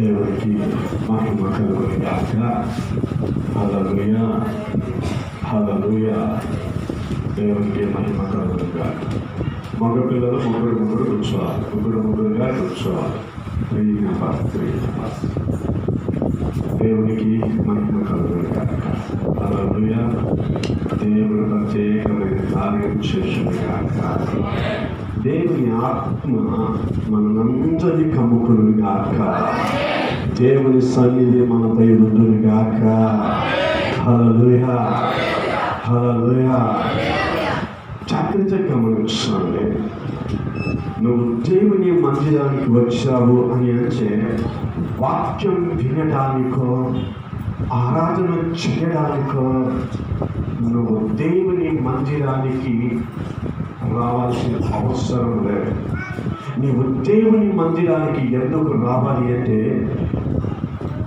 దేవునికి మహిమ కలుగునుగాక. హల్లెలూయా, హల్లెలూయా. దేవునికి మహిమ కలుగునుగాక. మగపిల్లలు ముగ్గురు కూర్చోవాలి, ముగ్గురుగా కూర్చోవాలి. దేవునికి మహిమ కలుగునుగాక. హల్లెలూయా. దేవుడు ప్రత్యేకమైన కార్యం చేయునుగాక. దేవుని ఆత్మ మనందరినీ కమ్ముకునుగాక. దేవుని సన్నిధి మనపై ఉండునుగాక. హల్లెలూయా, హల్లెలూయా. జాగ్రత్తగా గమనించండి. నువ్వు దేవుని మందిరానికి వచ్చావు అని అంటే వాక్యం వినడానికో ఆరాధన చేయడానికో నువ్వు దేవుని మందిరానికి రావాల్సిన అవసరం లేదు. నీవు దేవుని మందిరానికి ఎందుకు రావాలి అంటే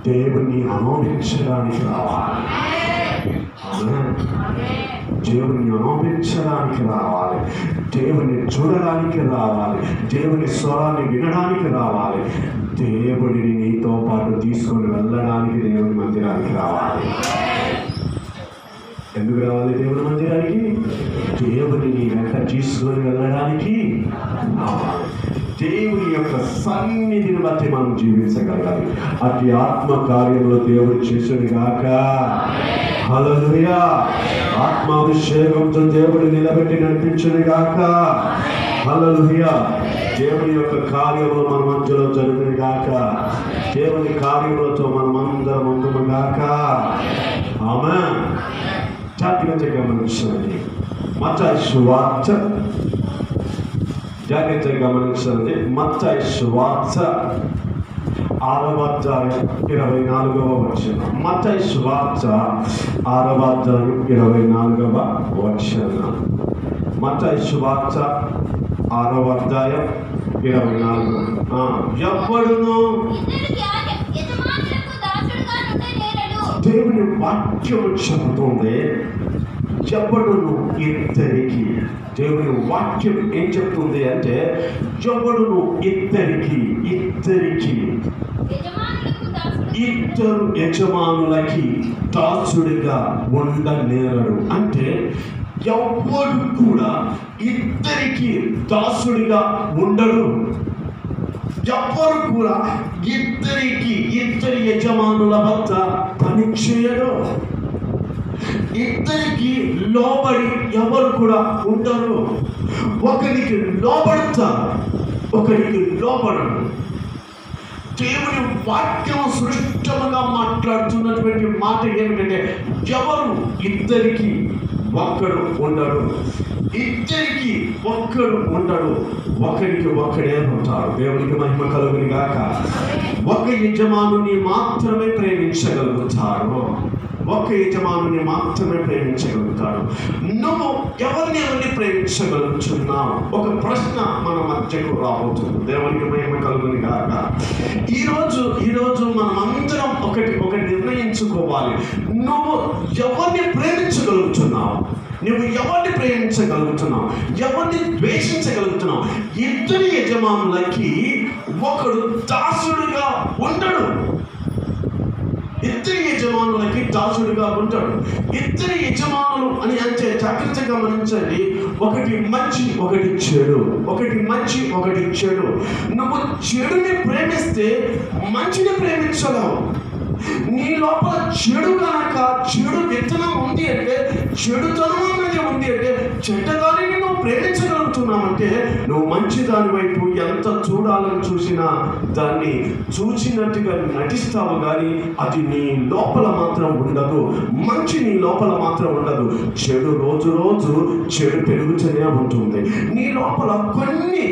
దేవుని అనుభవించడానికి రావాలి. దేవుని అనుభవించడానికి రావాలి, దేవుని చూడడానికి రావాలి, దేవుని స్వరాన్ని వినడానికి రావాలి, దేవుడిని నీతో పాటు తీసుకొని వెళ్ళడానికి దేవుని మందిరానికి రావాలి. ఎందుకు రావాలి దేవుని మందిరానికి? దేవుడిని వెంట తీసుకొని వెళ్ళడానికి రావాలి. దేవుని యొక్క సన్నిధిని బట్టి మనం జీవించగలగాలి. అతి ఆత్మ కార్యంలో దేవుడు చేసునుగాక. హల్లెలూయా. ఆత్మాభిషేకంతో దేవుడు నిలబెట్టి నడిపించునుగాక. హల్లెలూయా. దేవుని యొక్క కార్యములు మన మధ్యలో జరుగునుగాక. దేవుని కార్యములతో మనమందరం ఉందుముగాక. ఆమేన్. జాగ్రత్తగా గమనించండి. మత్తయి సువార్త, జాగ్రత్తగా గమనించండి. మత్తయి సువార్త 6వ అధ్యాయం 24వ వచనం. మత్తయి సువార్త 6వ అధ్యాయం 24వ వచనం. మత్తయి సువార్త 6వ అధ్యాయం 24. ఎప్పుడును దేవుని వాక్యం చెబుతుంది, ఎవడును ఇద్దరికి. దేవుని వాక్యం ఏం చెప్తుంది అంటే ఎవడును ఇద్దరు యజమానులకి దాసుడిగా ఉండనేరడు. అంటే ఎవడు కూడా ఇద్దరికి దాసుడిగా ఉండడు. ఎవరు కూడా ఇద్దరి యజమానుల వద్ద పని చేయరు. ఇద్దరికి లోబడి ఎవరు కూడా ఉండరు. ఒకరికి లోబడతారు, ఒకరికి లోబడరు. దేవుని వాక్యం సృష్టముగా మాట్లాడుతున్నటువంటి మాట ఏమిటంటే ఎవరు ఇద్దరికి ఒక్కడు ఉండడు, ఇద్దరికి ఒక్కడు ఉండడు, ఒకరికి ఒక్కడే ఉంటాడు. దేవునికి మహిమ కలుగునుగాక. ఒక యజమానుని మాత్రమే ప్రేమించగలుగుతారు, ఒక యజమానుని మాత్రమే ప్రేమించగలుగుతాడు. నువ్వు ఎవరిని ప్రేమించగలుగుతున్నావు? ఒక ప్రశ్న మన మధ్యకు రాబోతుంది. దేవునికి మహిమ కలుగునుగాక. ఈరోజు మనం అందరం ఒకటి నిర్ణయించుకోవాలి. నువ్వు ఎవరిని ప్రేమించగలుగుతున్నావు? నువ్వు ఎవరిని ప్రేమించగలుగుతున్నావు? ఎవరిని ద్వేషించగలుగుతున్నావు? ఇద్దరి యజమానులకి ఒకడు దాసుడుగా ఉండడు. ఇద్దరి యజమానులకి దాసుడుగా ఉంటాడు. ఇద్దరి యజమానులు అని అంటే జాగ్రత్తగా గమనించండి. ఒకటి మంచి, ఒకటి చెడు. ఒకటి మంచి, ఒకటి చెడు. నువ్వు చెడుని ప్రేమిస్తే మంచిని ప్రేమించలేవు. నీ లోపల చెడు కనుక చెడు విత్తనం ఉంది అంటే, చెడుతనం అనేది ఉంది అంటే, చెడ్డదానిని నువ్వు ప్రేమించగలుగుతున్నామంటే నువ్వు మంచి దాని వైపు ఎంత చూడాలని చూసినా దాన్ని చూసినట్టుగా నటిస్తావు, కానీ అది నీ లోపల మాత్రం ఉండదు. మంచి నీ లోపల మాత్రం ఉండదు. చెడు రోజు చెడు పెరుగుతూనే ఉంటుంది. నీ లోపల కొన్ని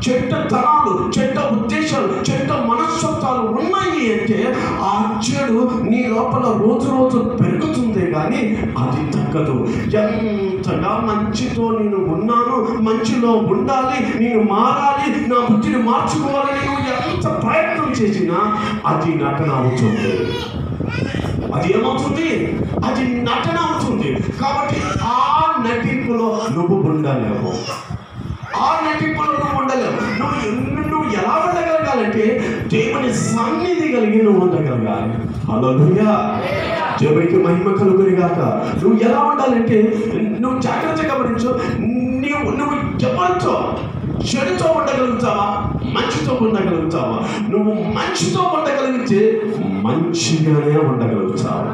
చెడ్డతనాలు, చెడ్డ ఉద్దేశాలు, చెడ్డ మనస్తత్వాలు ఉన్నాయి అంటే ఆ చెడు నీ లోపల రోజు పెరుగుతుంది, కానీ అది తగ్గదు. ఎంతగా మంచితో నేను ఉన్నాను, మంచిలో ఉండాలి, నేను మారాలి, నా బుద్ధిని మార్చుకోవాలని నువ్వు ఎంత ప్రయత్నం చేసినా అది నటన అవుతుంది. అది ఏమవుతుంది? అది నటన అవుతుంది. కాబట్టి ఆ నటింపులో నువ్వు ఉండలేవు. ఆ నటింపులో నువ్వు ఉండలేవు. నువ్వు ఎలా ఉండగలగాలంటే దేవుని సన్నిధి కలిగి నువ్వు ఉండగలగాలి. హల్లెలూయా. దేవునికి మహిమ కలుగును గాక. నువ్వు ఎలా ఉండాలంటే, నువ్వు జాగ్రత్తగా గమనించు. నువ్వు ఎవరితో, చెడుతో ఉండగలుగుతావా, మంచితో ఉండగలుగుతావా? నువ్వు మంచితో ఉండగలిగితే మంచిగానే ఉండగలుగుతావు.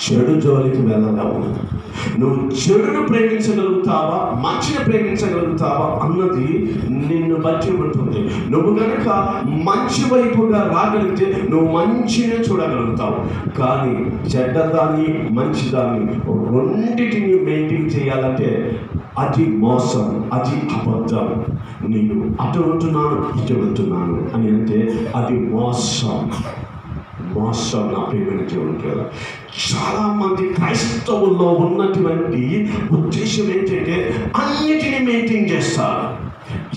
చెడు జోలికి వెళ్ళలేవు. నువ్వు చెడును ప్రేమించగలుగుతావా, మంచిని ప్రేమించగలుగుతావా అన్నది నిన్ను బట్టి ఉంటుంది. నువ్వు కనుక మంచి వైపుగా రాగలిగితే నువ్వు మంచిని చూడగలుగుతావు. కానీ చెడ్డదాన్ని, మంచిదాన్ని రెండింటిని మెయింటైన్ చేయాలంటే అది మోసం, అది అబద్ధం. నేను అటు ఉంటున్నాను, ఇటు ఉంటున్నాను అని అంటే అది మోసం. మోసం నా ప్రియమైన దేవునికి. చాలా మంది క్రైస్తవుల్లో ఉన్నటువంటి ఉద్దేశం ఏంటంటే అన్నిటినీ మెయింటైన్ చేస్తారు.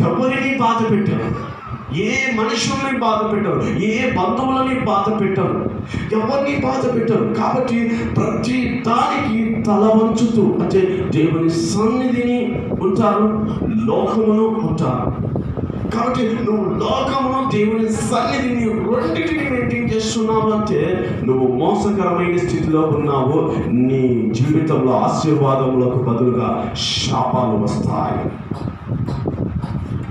ఎవరిని బాధ పెట్టారు, ఏ మనుషుల్ని బాధ పెట్టరు, ఏ బంధువులని బాధ పెట్టరు, ఎవరిని బాధ పెట్టరు. కాబట్టి ప్రతి దానికి తల వంచుతూ, అంటే దేవుని సన్నిధిని ఉంటారు, లోకమును ఉంటారు. కాబట్టి నువ్వు లోకమును, దేవుని సన్నిధిని రెండింటిని మెయింటైన్ చేస్తున్నావు అంటే నువ్వు మోసకరమైన స్థితిలో ఉన్నావు. నీ జీవితంలో ఆశీర్వాదములకు బదులుగా శాపాలు వస్తాయి.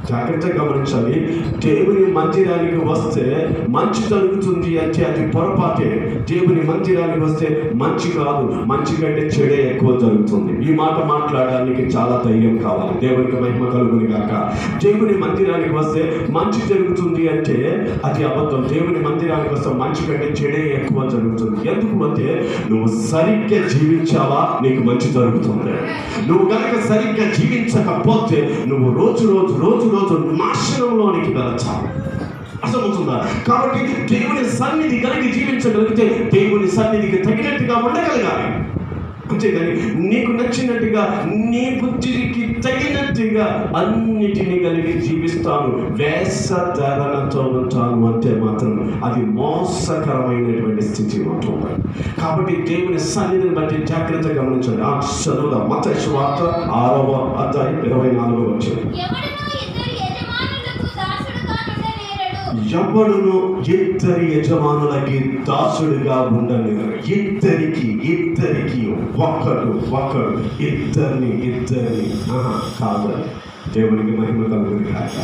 జాగ్రత్తగా గమనించాలి. దేవుని మందిరానికి వస్తే మంచి జరుగుతుంది అంటే అది పొరపాటే. దేవుని మందిరానికి వస్తే మంచి కాదు, మంచి కంటే చెడే ఎక్కువ జరుగుతుంది. ఈ మాట మాట్లాడడానికి చాలా ధైర్యం కావాలి. దేవునికి మహిమ కలుగును గాక. దేవుని మందిరానికి వస్తే మంచి జరుగుతుంది అంటే అది అబద్ధం. దేవుని మందిరానికి వస్తే మంచి కంటే చెడే ఎక్కువ జరుగుతుంది. ఎందుకు అంటే నువ్వు సరిగ్గా జీవించావా, నీకు మంచి జరుగుతుంది. నువ్వు కనుక సరిగ్గా జీవించకపోతే నువ్వు రోజు రోజు రోజు రోజు నాశనంలోనికి వెళ్తావు. అర్థమవుతుందా? కాబట్టి దేవుని సన్నిధి కలిగి జీవించగలిగితే దేవుని సన్నిధికి తగినట్టుగా ఉండగలగాలి. అంతేగాని నీకు నచ్చినట్టుగా, నీ బుద్ధికి తగినట్టుగా అన్నిటినీ కలిగి జీవిస్తాను, వేషధారణతో ఉంటాను అంటే మాత్రం అది మోసకరమైనటువంటి స్థితి ఉంటుంది. కాబట్టి దేవుని సన్నిధిని బట్టి జాగ్రత్తగా గమనించండి. చదువుదా మత్తయి సువార్త 6వ అధ్యాయం 24వ వచనం. ఎవడును ఇద్దరి యజమానులకి దాసుడుగా ఉండలేరు. ఇద్దరికి ఒకడు ఇద్దరిని కాదు. దేవునికి మహిమ కలుగును గాక.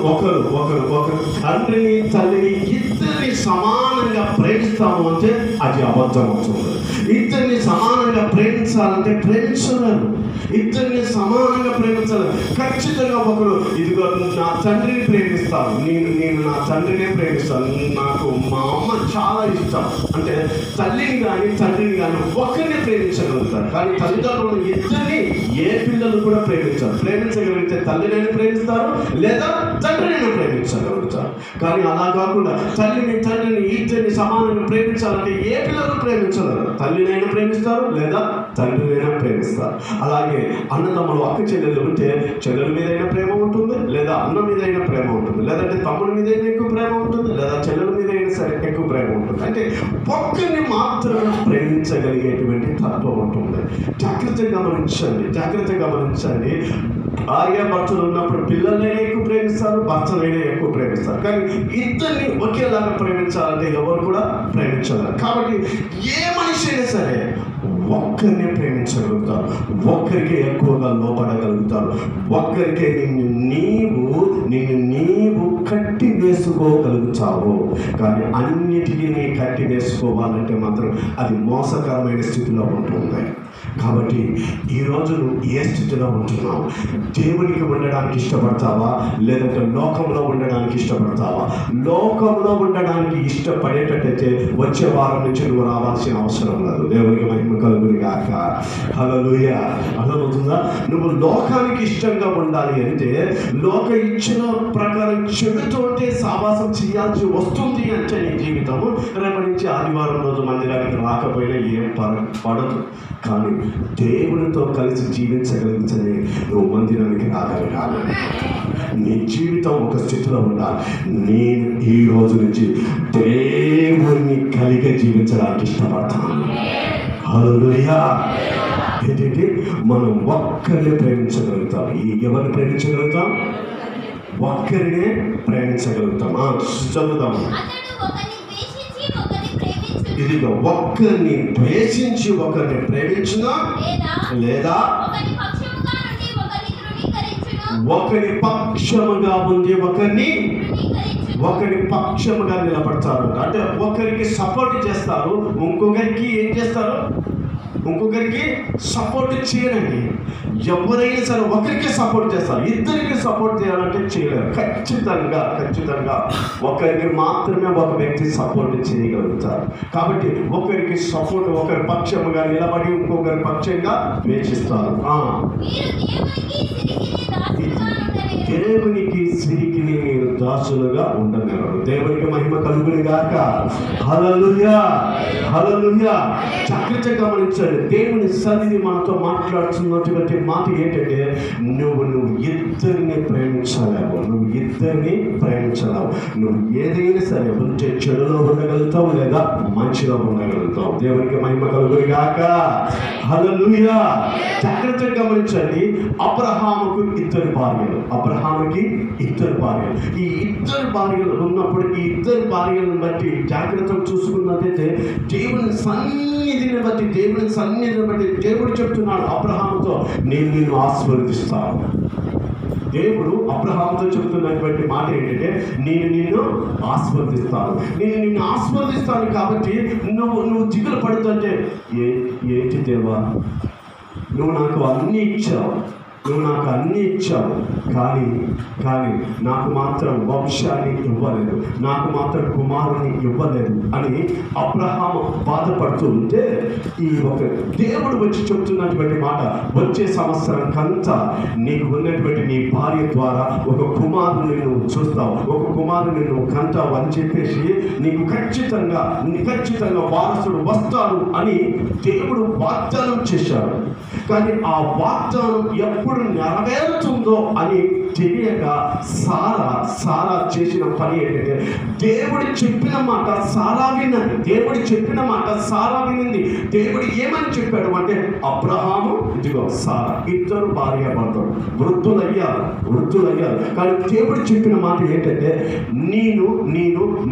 ఒకరు తండ్రిని తల్లిని ఇద్దరిని సమానంగా ప్రేమిస్తాము అంటే అది అబద్ధం అవుతుంది. ఇద్దరిని సమానంగా ప్రేమించాలంటే ప్రేమించలేరు. ఇద్దరిని సమానంగా ప్రేమించాలి. ఖచ్చితంగా ఒకరు ఇదిగో నా తండ్రిని ప్రేమిస్తాను, నేను నా తండ్రినే ప్రేమిస్తాను, నాకు మా అమ్మ చాలా ఇష్టం అంటే తల్లిని కానీ తండ్రిని కానీ ఒక్కరిని ప్రేమించగలుగుతారు. కానీ తల్లిదండ్రులు ఇద్దరిని ఏ పిల్లలు కూడా ప్రేమించగలిగితే తల్లినైనా ప్రేమిస్తారు, లేదా తండ్రినైనా ప్రేమించగలుగుతారు. కానీ అలా కాకుండా తల్లిని తండ్రిని ఇద్దరిని సమానంగా ప్రేమించాలంటే ఏ పిల్లలు ప్రేమించలేరు. తల్లినైనా ప్రేమిస్తారు, లేదా తండ్రినైనా ప్రేమిస్తారు. అలాగే అన్నదమ్ములు, అక్క చెల్లెలు ఉంటే చెల్లెల మీదైనా ప్రేమ ఉంటుంది, లేదా అన్న మీదైనా ప్రేమ ఉంటుంది, లేదంటే తమ్ముడి మీదైనా ఎక్కువ ప్రేమ ఉంటుంది, లేదా చెల్లెల మీదైనా సరే ఎక్కువ ప్రేమ ఉంటుంది. అంటే ఒక్కరిని మాత్రమే ప్రేమించగలిగేటువంటి తత్వం ఉంటుంది. జాగ్రత్తగా గమనించండి. భార్య భర్తలు ఉన్నప్పుడు పిల్లలైనా ఎక్కువ ప్రేమిస్తారు, భర్తలైనా ఎక్కువ ప్రేమిస్తారు. కానీ ఇద్దరిని ఒకేలాగా ప్రేమించాలంటే ఎవరు కూడా ప్రేమించలేరు. కాబట్టి ఏ మనిషి అయినా సరే ఒక్కరినే ప్రేమించగలుగుతారు, ఒక్కరికే ఎక్కువగా లోపడగలుగుతారు, ఒక్కరికే నిన్ను నీవు కట్టి వేసుకోగలుగుతావు. కానీ అన్నిటికీ కట్టి వేసుకోవాలంటే మాత్రం అది మోసకరమైన స్థితిలో ఉంటుంది. కాబట్టి ఈరోజు నువ్వు ఏ స్థితిలో ఉంటున్నావు? దేవునికి ఉండడానికి ఇష్టపడతావా, లేదంటే లోకంలో ఉండడానికి ఇష్టపడతావా? లోకంలో ఉండడానికి ఇష్టపడేటట్టయితే వచ్చే వారం నుంచి నువ్వు రావాల్సిన అవసరం లేదు. దేవునికి మహిమ కలుగును గాక. హల్లెలూయా. అర్థమవుతుందా? నువ్వు లోకానికి ఇష్టంగా ఉండాలి అంటే లోక ఇచ్చిన ప్రకారం చెడుతోటే సావాసం చేయాల్సి వస్తుంది అంటే నీ జీవితము రేపటి నుంచి ఆదివారం రోజు మందిరానికి రాకపోయినా ఏం పడదు. కానీ దేవునితో కలిసి జీవించగలిగితేనే నువ్వు మందిరానికి రాగలగాలి. నీ జీవితం ఒక స్థితిలో ఉండాలి. నేను ఈ రోజు నుంచి దేవుణ్ణి కలిగి జీవించడానికి ఇష్టపడతాను. హల్లెలూయా. ఏంటంటే మనం ఒక్కరిని ప్రేమించగలుగుతాం. ఎవరిని ప్రేమించగలుగుతాం? ఒక్కరినే ప్రేమించగలుగుతాం. చదువుతాము. ఇదిగో ఒక్కరిని ద్వేషించి ఒకరిని ప్రేమించునా లేదా ఒకరి పక్షముగా ఉంది ఒకరి పక్షముగా నిలబడతారు. అంటే ఒకరికి సపోర్ట్ చేస్తారు, ఇంకొకరికి ఏం చేస్తారు? ఇంకొకరికి సపోర్ట్ చేయరండి. ఎవరైనా సరే ఒకరికి సపోర్ట్ చేస్తారు, ఇద్దరికి సపోర్ట్ చేయాలంటే చేయలేరు. ఖచ్చితంగా ఒకరికి మాత్రమే ఒక వ్యక్తి సపోర్ట్ చేయగలుగుతారు. కాబట్టి ఒకరికి సపోర్ట్, ఒకరి పక్షముగా నిలబడి ఇంకొకరి పక్షంగా ద్వేషిస్తారు. దేవునికి సిరికిని మీరు దాసులుగా ఉండగలరు. దేవునికి మహిమ కలుగును గాక. హల్లెలూయా, హల్లెలూయా. చక్కగా గమనించండి, దేవుని సన్నిధి మనతో మాట్లాడుతున్నటువంటి మాట ఏంటంటే, నువ్వు ఇద్దరిని ప్రేమించలేవు. నువ్వు ఏదైనా సరే ఉంటే చెడులో ఉండగలుగుతావు లేదా మంచిలో ఉండగలుగుతావు. దేవునికి మహిమ కలుగును గాక. హల్లెలూయా. చక్కగా గమనించండి, అబ్రహాముకి ఇద్దరు భార్యలు. ఈ ఇద్దరు భార్యలు ఉన్నప్పుడు ఈ ఇద్దరు భార్యలను బట్టి జాగ్రత్తగా చూసుకున్నట్లయితే దేవుని సన్నిధిని బట్టి దేవుడు చెప్తున్నాడు అబ్రహాముతో, నేను నిన్ను ఆశీర్వదిస్తాను. దేవుడు అబ్రహాముతో చెప్తున్నటువంటి మాట ఏంటంటే, నేను నిన్ను ఆశీర్వదిస్తాను. కాబట్టి నువ్వు దిగులు పడుతుంటే, ఏంటి దేవా, నువ్వు నాకు అన్నీ ఇచ్చావు కానీ నాకు మాత్రం వంశాన్ని ఇవ్వలేదు, నాకు మాత్రం కుమారుని ఇవ్వలేదు అని అబ్రహాము బాధపడుతూ ఉంటే, ఈ ఒక దేవుడు వచ్చి చెప్తున్నటువంటి మాట, వచ్చే సంవత్సరం కంతా నీకు ఉన్నటువంటి నీ భార్య ద్వారా ఒక కుమారుని నువ్వు చూస్తావు, ఒక కుమారుని నువ్వు కంటావు అని చెప్పేసి నీకు ఖచ్చితంగా వారసుడు వస్తాడు అని దేవుడు వాగ్దానం చేశాడు. కానీ ఆ వాగ్దానం ఎప్పుడు నెరవేరుతుందో అని తెలియక సారా చేసిన పని ఏంటంటే, దేవుడు చెప్పిన మాట సారా విన్నది. దేవుడు ఏమని చెప్పాడు అంటే, అబ్రహాము ఇదిగో సారా ఇద్దరు భార్యాభర్తలు వృద్ధులయ్యారు. కానీ దేవుడు చెప్పిన మాట ఏంటంటే, నేను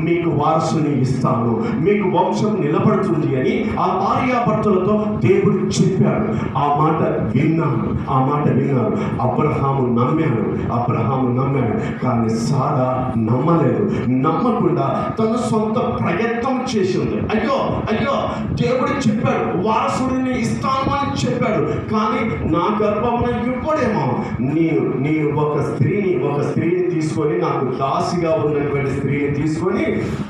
మీకు వారసుని ఇస్తాను, మీకు వంశం నిలబడుతుంది అని ఆ భార్యాభర్తలతో దేవుడు చెప్పాడు. ఆ మాట విన్నారు. అబ్రహాము నమ్మాడు. కానీ సారా నమ్మలేదు. నమ్మకుండా తన సొంత ప్రయత్నం చేసింది. అయ్యో దేవుడు చెప్పాడు, వారసుడిని ఇస్తాను అని చెప్పాడు, కానీ నా గర్భమున ఇవ్వడేమో. నేను ఒక స్త్రీని తీసుకొని, నాకు దాసిగా ఉన్నటువంటి స్త్రీని తీసుకొని,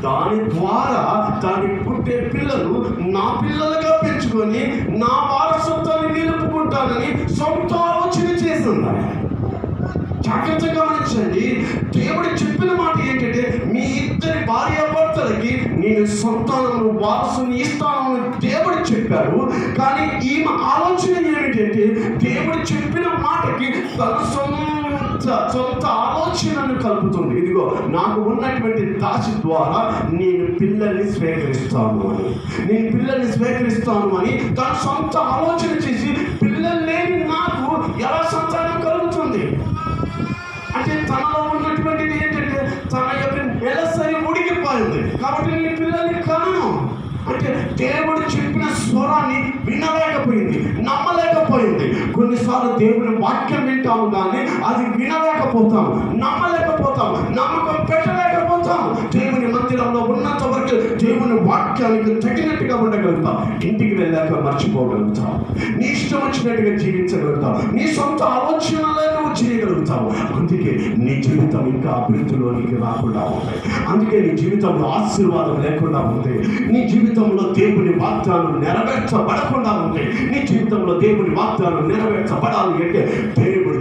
దాని ద్వారా దానికి పుట్టే పిల్లలు నా పిల్లలుగా పెంచుకొని నా వారసత్వాన్ని నిలుపుకుంటానని సొంత ఆలోచన చేస్తుంది. జాగ్రత్తగా గమనించండి, దేవుడు చెప్పిన మాట ఏంటంటే, మీ ఇద్దరి భార్యాభర్తలకి నేను సంతానము వారసుని ఇస్తాను దేవుడు చెప్పాడు. కానీ ఈమె ఆలోచన ఏమిటంటే, దేవుడు చెప్పిన మాటకి తన సొంత ఆలోచనను కలుపుతుంది. ఇదిగో నాకు ఉన్నటువంటి దాసి ద్వారా నేను పిల్లల్ని స్వీకరిస్తాను అని తన సొంత ఆలోచన చేసి, పిల్లలు లేని నాకు ఎలా సంతానం కలుగుతుంది అంటే, తనలో ఉన్నటువంటిది ఏంటంటే, తన యొక్క నెలసరి ఉడికిపోయింది, కాబట్టి నేను పిల్లల్ని కనను అంటే దేవుడు చెప్పిన స్వరాన్ని వినలేకపోయింది, నమ్మలేకపోయింది. కొన్నిసార్లు దేవుని వాక్యం వింటాము కానీ అది వినలేకపోతాము, నమ్మలేకపోతాము, నమ్మకం పెట్టలేకపోతాము. దేవుని మందిరంలో ఉన్నంత వరకు దేవుని వాక్యానికి తగినట్టుగా ఉండగలుగుతాం. ఇంటికి వెళ్ళాక మర్చిపోగలుగుతాం, నీ ఇష్టం వచ్చినట్టుగా జీవించగలుగుతాం, నీ సొంత ఆలోచనలే నువ్వు చేయగలుగుతావు. అందుకే నీ జీవితం ఇంకా అభివృద్ధిలోనికి రాకుండా ఉంటాయి. అందుకే నీ జీవితంలో ఆశీర్వాదం లేకుండా ఉంది. నీ జీవితంలో దేవుని వాగ్దానం నెరవేర్చబడకుండా ఉంది. నీ జీవితంలో దేవుని వాగ్దానం నెరవేర్చబడాలి అంటే దేవుడు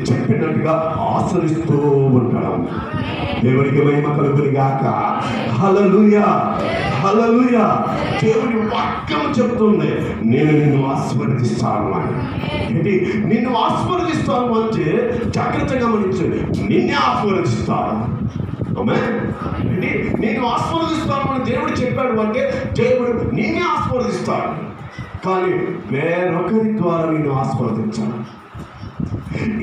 చెప్పినట్టుగా ఆచరిస్తూ ఉంటాడు. దేవునికి మహిమ కలుగును గాక. హల్లెలూయా. దేవుని వాక్యం చెప్తుంది, నేను నిన్ను ఆశీర్వదిస్తాను అని. ఏంటి నిన్ను ఆశీర్వదిస్తాను అంటే జాగ్రత్తగా గమనించండి, నిన్నే ఆశీర్వదిస్తాను. నేను ఆశీర్వదిస్తాను అని దేవుడు చెప్పాడు అంటే దేవుడు నిన్నే ఆశీర్వదిస్తాడు, కానీ వేరొకరి ద్వారా నేను ఆశీర్వదించాను.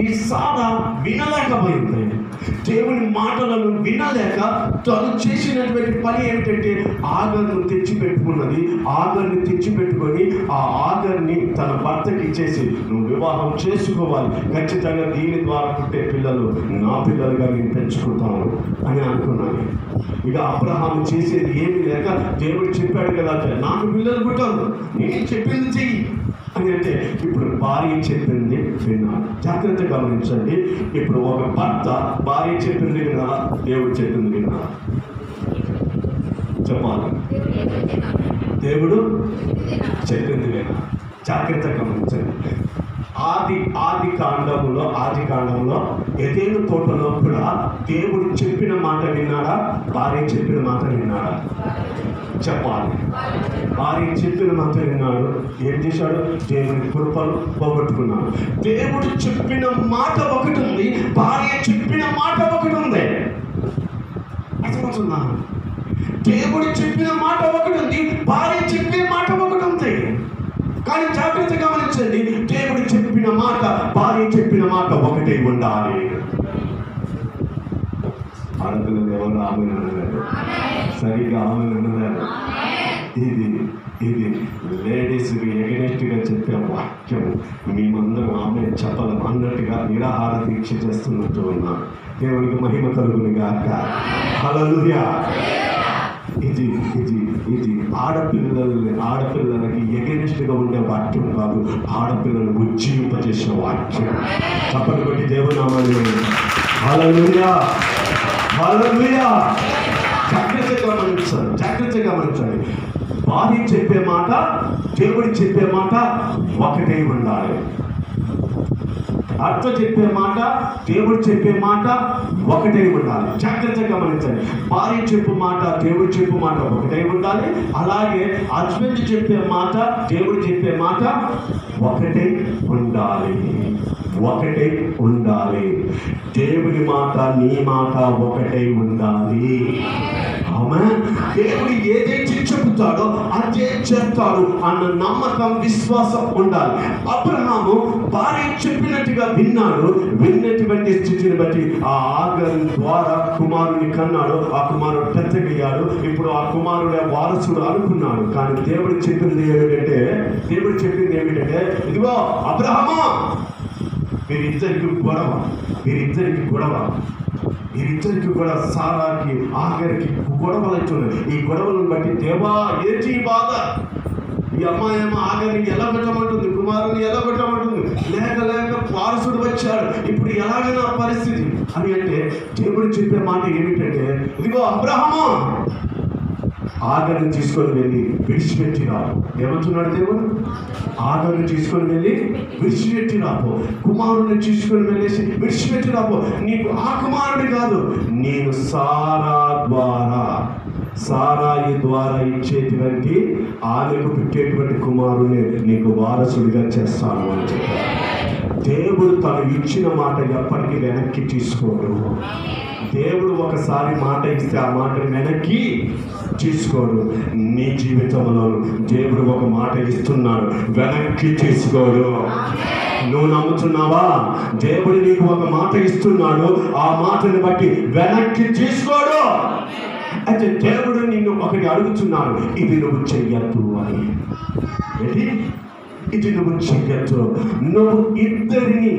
ఈ సారా వినలేకపోయింది. దేవుని మాటలను వినలేక తను చేసినటువంటి పని ఏమిటంటే ఆగర్ను తెచ్చిపెట్టుకున్నది. ఆగర్ని తెచ్చిపెట్టుకొని ఆ ఆగర్ని తన భర్తకి ఇచ్చేసి, నువ్వు వివాహం చేసుకోవాలి, ఖచ్చితంగా దీని ద్వారా పుట్టే పిల్లలు నా పిల్లలుగా నేను పెంచుకుంటాను అని అనుకున్నాను. ఇక అబ్రహాము చేసేది ఏమీ లేక, దేవుడు చెప్పాడు కదా, నాకు పిల్లలు పుట్టారు, నేను చెప్పింది చెయ్యి అని అంటే, ఇప్పుడు భార్య చెప్పింది విన్నాడు. జాగ్రత్త గమనించండి. ఇప్పుడు ఒక భర్త భార్య చెప్పింది విన్నా, దేవుడు చెప్పింది విన్నా? చెప్పాలి. దేవుడు చెప్పింది విన్నా. జాగ్రత్త గమనించండి. ఆది కాండంలో ఎదేను తోటలో కూడా దేవుడు చెప్పిన మాట విన్నాడా? భార్య చెప్పిన మాట విన్నాడా? చెప్పాలి. భార్య చెప్పిన మాట విన్నాడు. ఏం చేశాడు? దేవుని కృపను పోగొట్టుకున్నాడు. దేవుడు చెప్పిన మాట ఒకటి ఉంది, భార్య చెప్పిన మాట ఒకటి ఉంది. అర్థమవుతుందా? దేవుడు చెప్పిన మాట ఒకటి ఉంది, భార్య చెప్పే మాట ఒకటి ఉంది. కానీ జాగ్రత్త గమనించండి, దేవుడు చెప్పిన మాట, భార్య చెప్పిన మాట ఒకటే ఉండాలి. ఆడపిల్లలు ఎవరు ఆమె అనలేదు, సరిగ్గా ఆమె అనలేదు. ఇది లేడీస్కి ఎగనెస్ట్గా చెప్పే వాక్యం. మేమందరం ఆమె చెప్పలేం అన్నట్టుగా నిరాహార దీక్ష చేస్తున్నట్టు ఉన్నాం. దేవునికి మహిమ కలుగును గాక. హల్లెలూయా. ఇది ఆడపిల్లలకి ఎగెనిస్ట్గా ఉండే వాక్యం కాదు, ఆడపిల్లలు ఉజ్జీవింపజేసిన వాక్యం. చప్పటి కొట్టి దేవునామాన్ని హల్లెలూయా, హల్లెలూయా. జాగ్రత్తగా గమనించండి. భార్య చెప్పే మాట, దేవుడు చెప్పే మాట ఒకటే ఉండాలి. అర్థ చెప్పే మాట, దేవుడు చెప్పే మాట ఒకటే ఉండాలి. జాగ్రత్తగా గమనించండి. భార్య చెప్పు మాట, దేవుడు చెప్పు మాట ఒకటే ఉండాలి. అలాగే హస్బెండ్ చెప్పే మాట, దేవుడు చెప్పే మాట ఒకటే ఉండాలి. ఒకటే ఉండాలి. దేవుని మాట, నీ మాట ఒకటే ఉండాలి. దేవుడు ఏదైతే చెబుతాడో అదే చేస్తాడు అన్న నమ్మకం, విశ్వాసం ఉండాలి. అబ్రహాము భార్య చెప్పినట్టుగా విన్నాడు. విన్నటువంటి స్థితిని బట్టి ఆ ఆగర్ ద్వారా కుమారుని కన్నాడు. ఆ కుమారుడు పెద్దగయ్యాడు. ఇప్పుడు ఆ కుమారుడే వారసుడు అనుకున్నాడు. కానీ దేవుడు చెప్పింది ఏమిటంటే ఇదిగో అబ్రహామా, మీరిద్దరికి కూడా సారాకి ఆఖరికి గొడవలు అవుతున్నాయి. ఈ గొడవలను బట్టి దేవా ఏంటి బాధ? ఈ అమ్మాయి ఏమో ఆఖరికి ఎలా పెట్టమంటుంది, కుమారుని ఎలా పెట్టమంటుంది, లేక వారసుడు వచ్చాడు, ఇప్పుడు ఎలాగైనా పరిస్థితి అని అంటే, దేవుడు చెప్పే మాట ఏమిటంటే, ఇదిగో అబ్రహామా, ఆగర్ని తీసుకొని వెళ్ళి విడిచిపెట్టి రావు. ఏమంటున్నాడు దేవుడు? ఆగర్ని తీసుకొని వెళ్ళి విడిచిపెట్టి రాపో, కుమారుని తీసుకొని వెళ్ళేసి విడిచిపెట్టి రాపో. నీకు ఆ కుమారుడు కాదు, నేను సారాయి ద్వారా ఇచ్చేటువంటి, ఆమెకు పెట్టేటువంటి కుమారుని నీకు వారసుడిగా చేస్తాను అని చెప్పారు. దేవుడు తను ఇచ్చిన మాట ఎప్పటికీ వెనక్కి తీసుకోడు. దేవుడు ఒకసారి మాట ఇస్తే ఆ మాటని వెనక్కి తీసుకోడు. నీ జీవితంలో దేవుడు ఒక మాట ఇస్తున్నాడు, వెనక్కి తీసుకోడు. నువ్వు నమ్ముతున్నావా? దేవుడు నీకు ఒక మాట ఇస్తున్నాడు, ఆ మాటని బట్టి వెనక్కి తీసుకోడు. అయితే దేవుడు నిన్ను ఒకటి అడుగుతున్నాడు, ఇది నువ్వు చెయ్యద్దు అని. ఏంటి? ఇది నువ్వు చెయ్యొచ్చు. నువ్వు ఇద్దరిని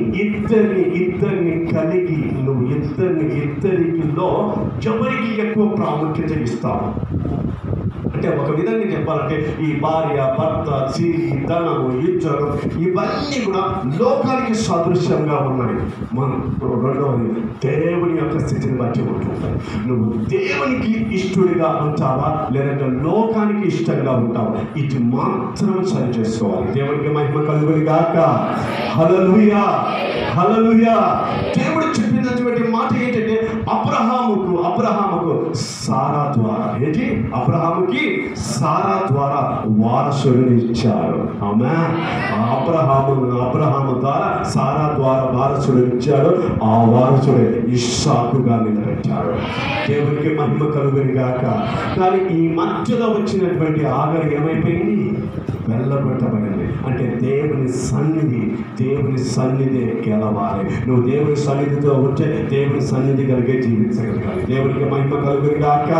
కలిగి, నువ్వు ఇద్దరికిలో ఎవరికి ఎక్కువ ప్రాముఖ్యత ఇస్తావు? అంటే ఒక విధంగా చెప్పాలంటే, ఈ భార్య, భర్త, సిరి, ధనము, ఇజ్జతం ఇవన్నీ కూడా లోకానికి సాదృశ్యంగా ఉన్నాయి. రెండవది దేవుని యొక్క స్థితిని బట్టి ఉంటుంటాయి. నువ్వు దేవునికి ఇష్టడిగా ఉంటావా, లేదంటే లోకానికి ఇష్టంగా ఉంటావా? ఇది మాత్రం సరి చేసుకోవాలి. దేవునికి మహిమ కలుగును గాక. హల్లెలూయా, హల్లెలూయా. దేవుడు చెప్పినటువంటి మాట ఏంటంటే, అబ్రహాముకు సారా ద్వారా, ఏంటి? అబ్రహాముకి సారా ద్వారా వారసుడిని ఇచ్చాడు. ఆమేన్. అబ్రహాము ద్వారా సారా ద్వారా వారసుడిని ఇచ్చాడు. ఆ వారసుడే ఇస్సాకుగా నిలబెట్టాడు. దేవునికి మహిమ కలుగును గాక. కానీ ఈ మధ్యలో వచ్చినటువంటి ఆగరు ఏమైపోయింది? వెళ్ళగొట్టబడింది. అంటే దేవుని సన్నిధి గెలవాలి. నువ్వు దేవుని సన్నిధితో ఉంటే దేవుని సన్నిధి కలిగే జీవించగలగాలి. దేవునికి మహిమ కలుగును గాక.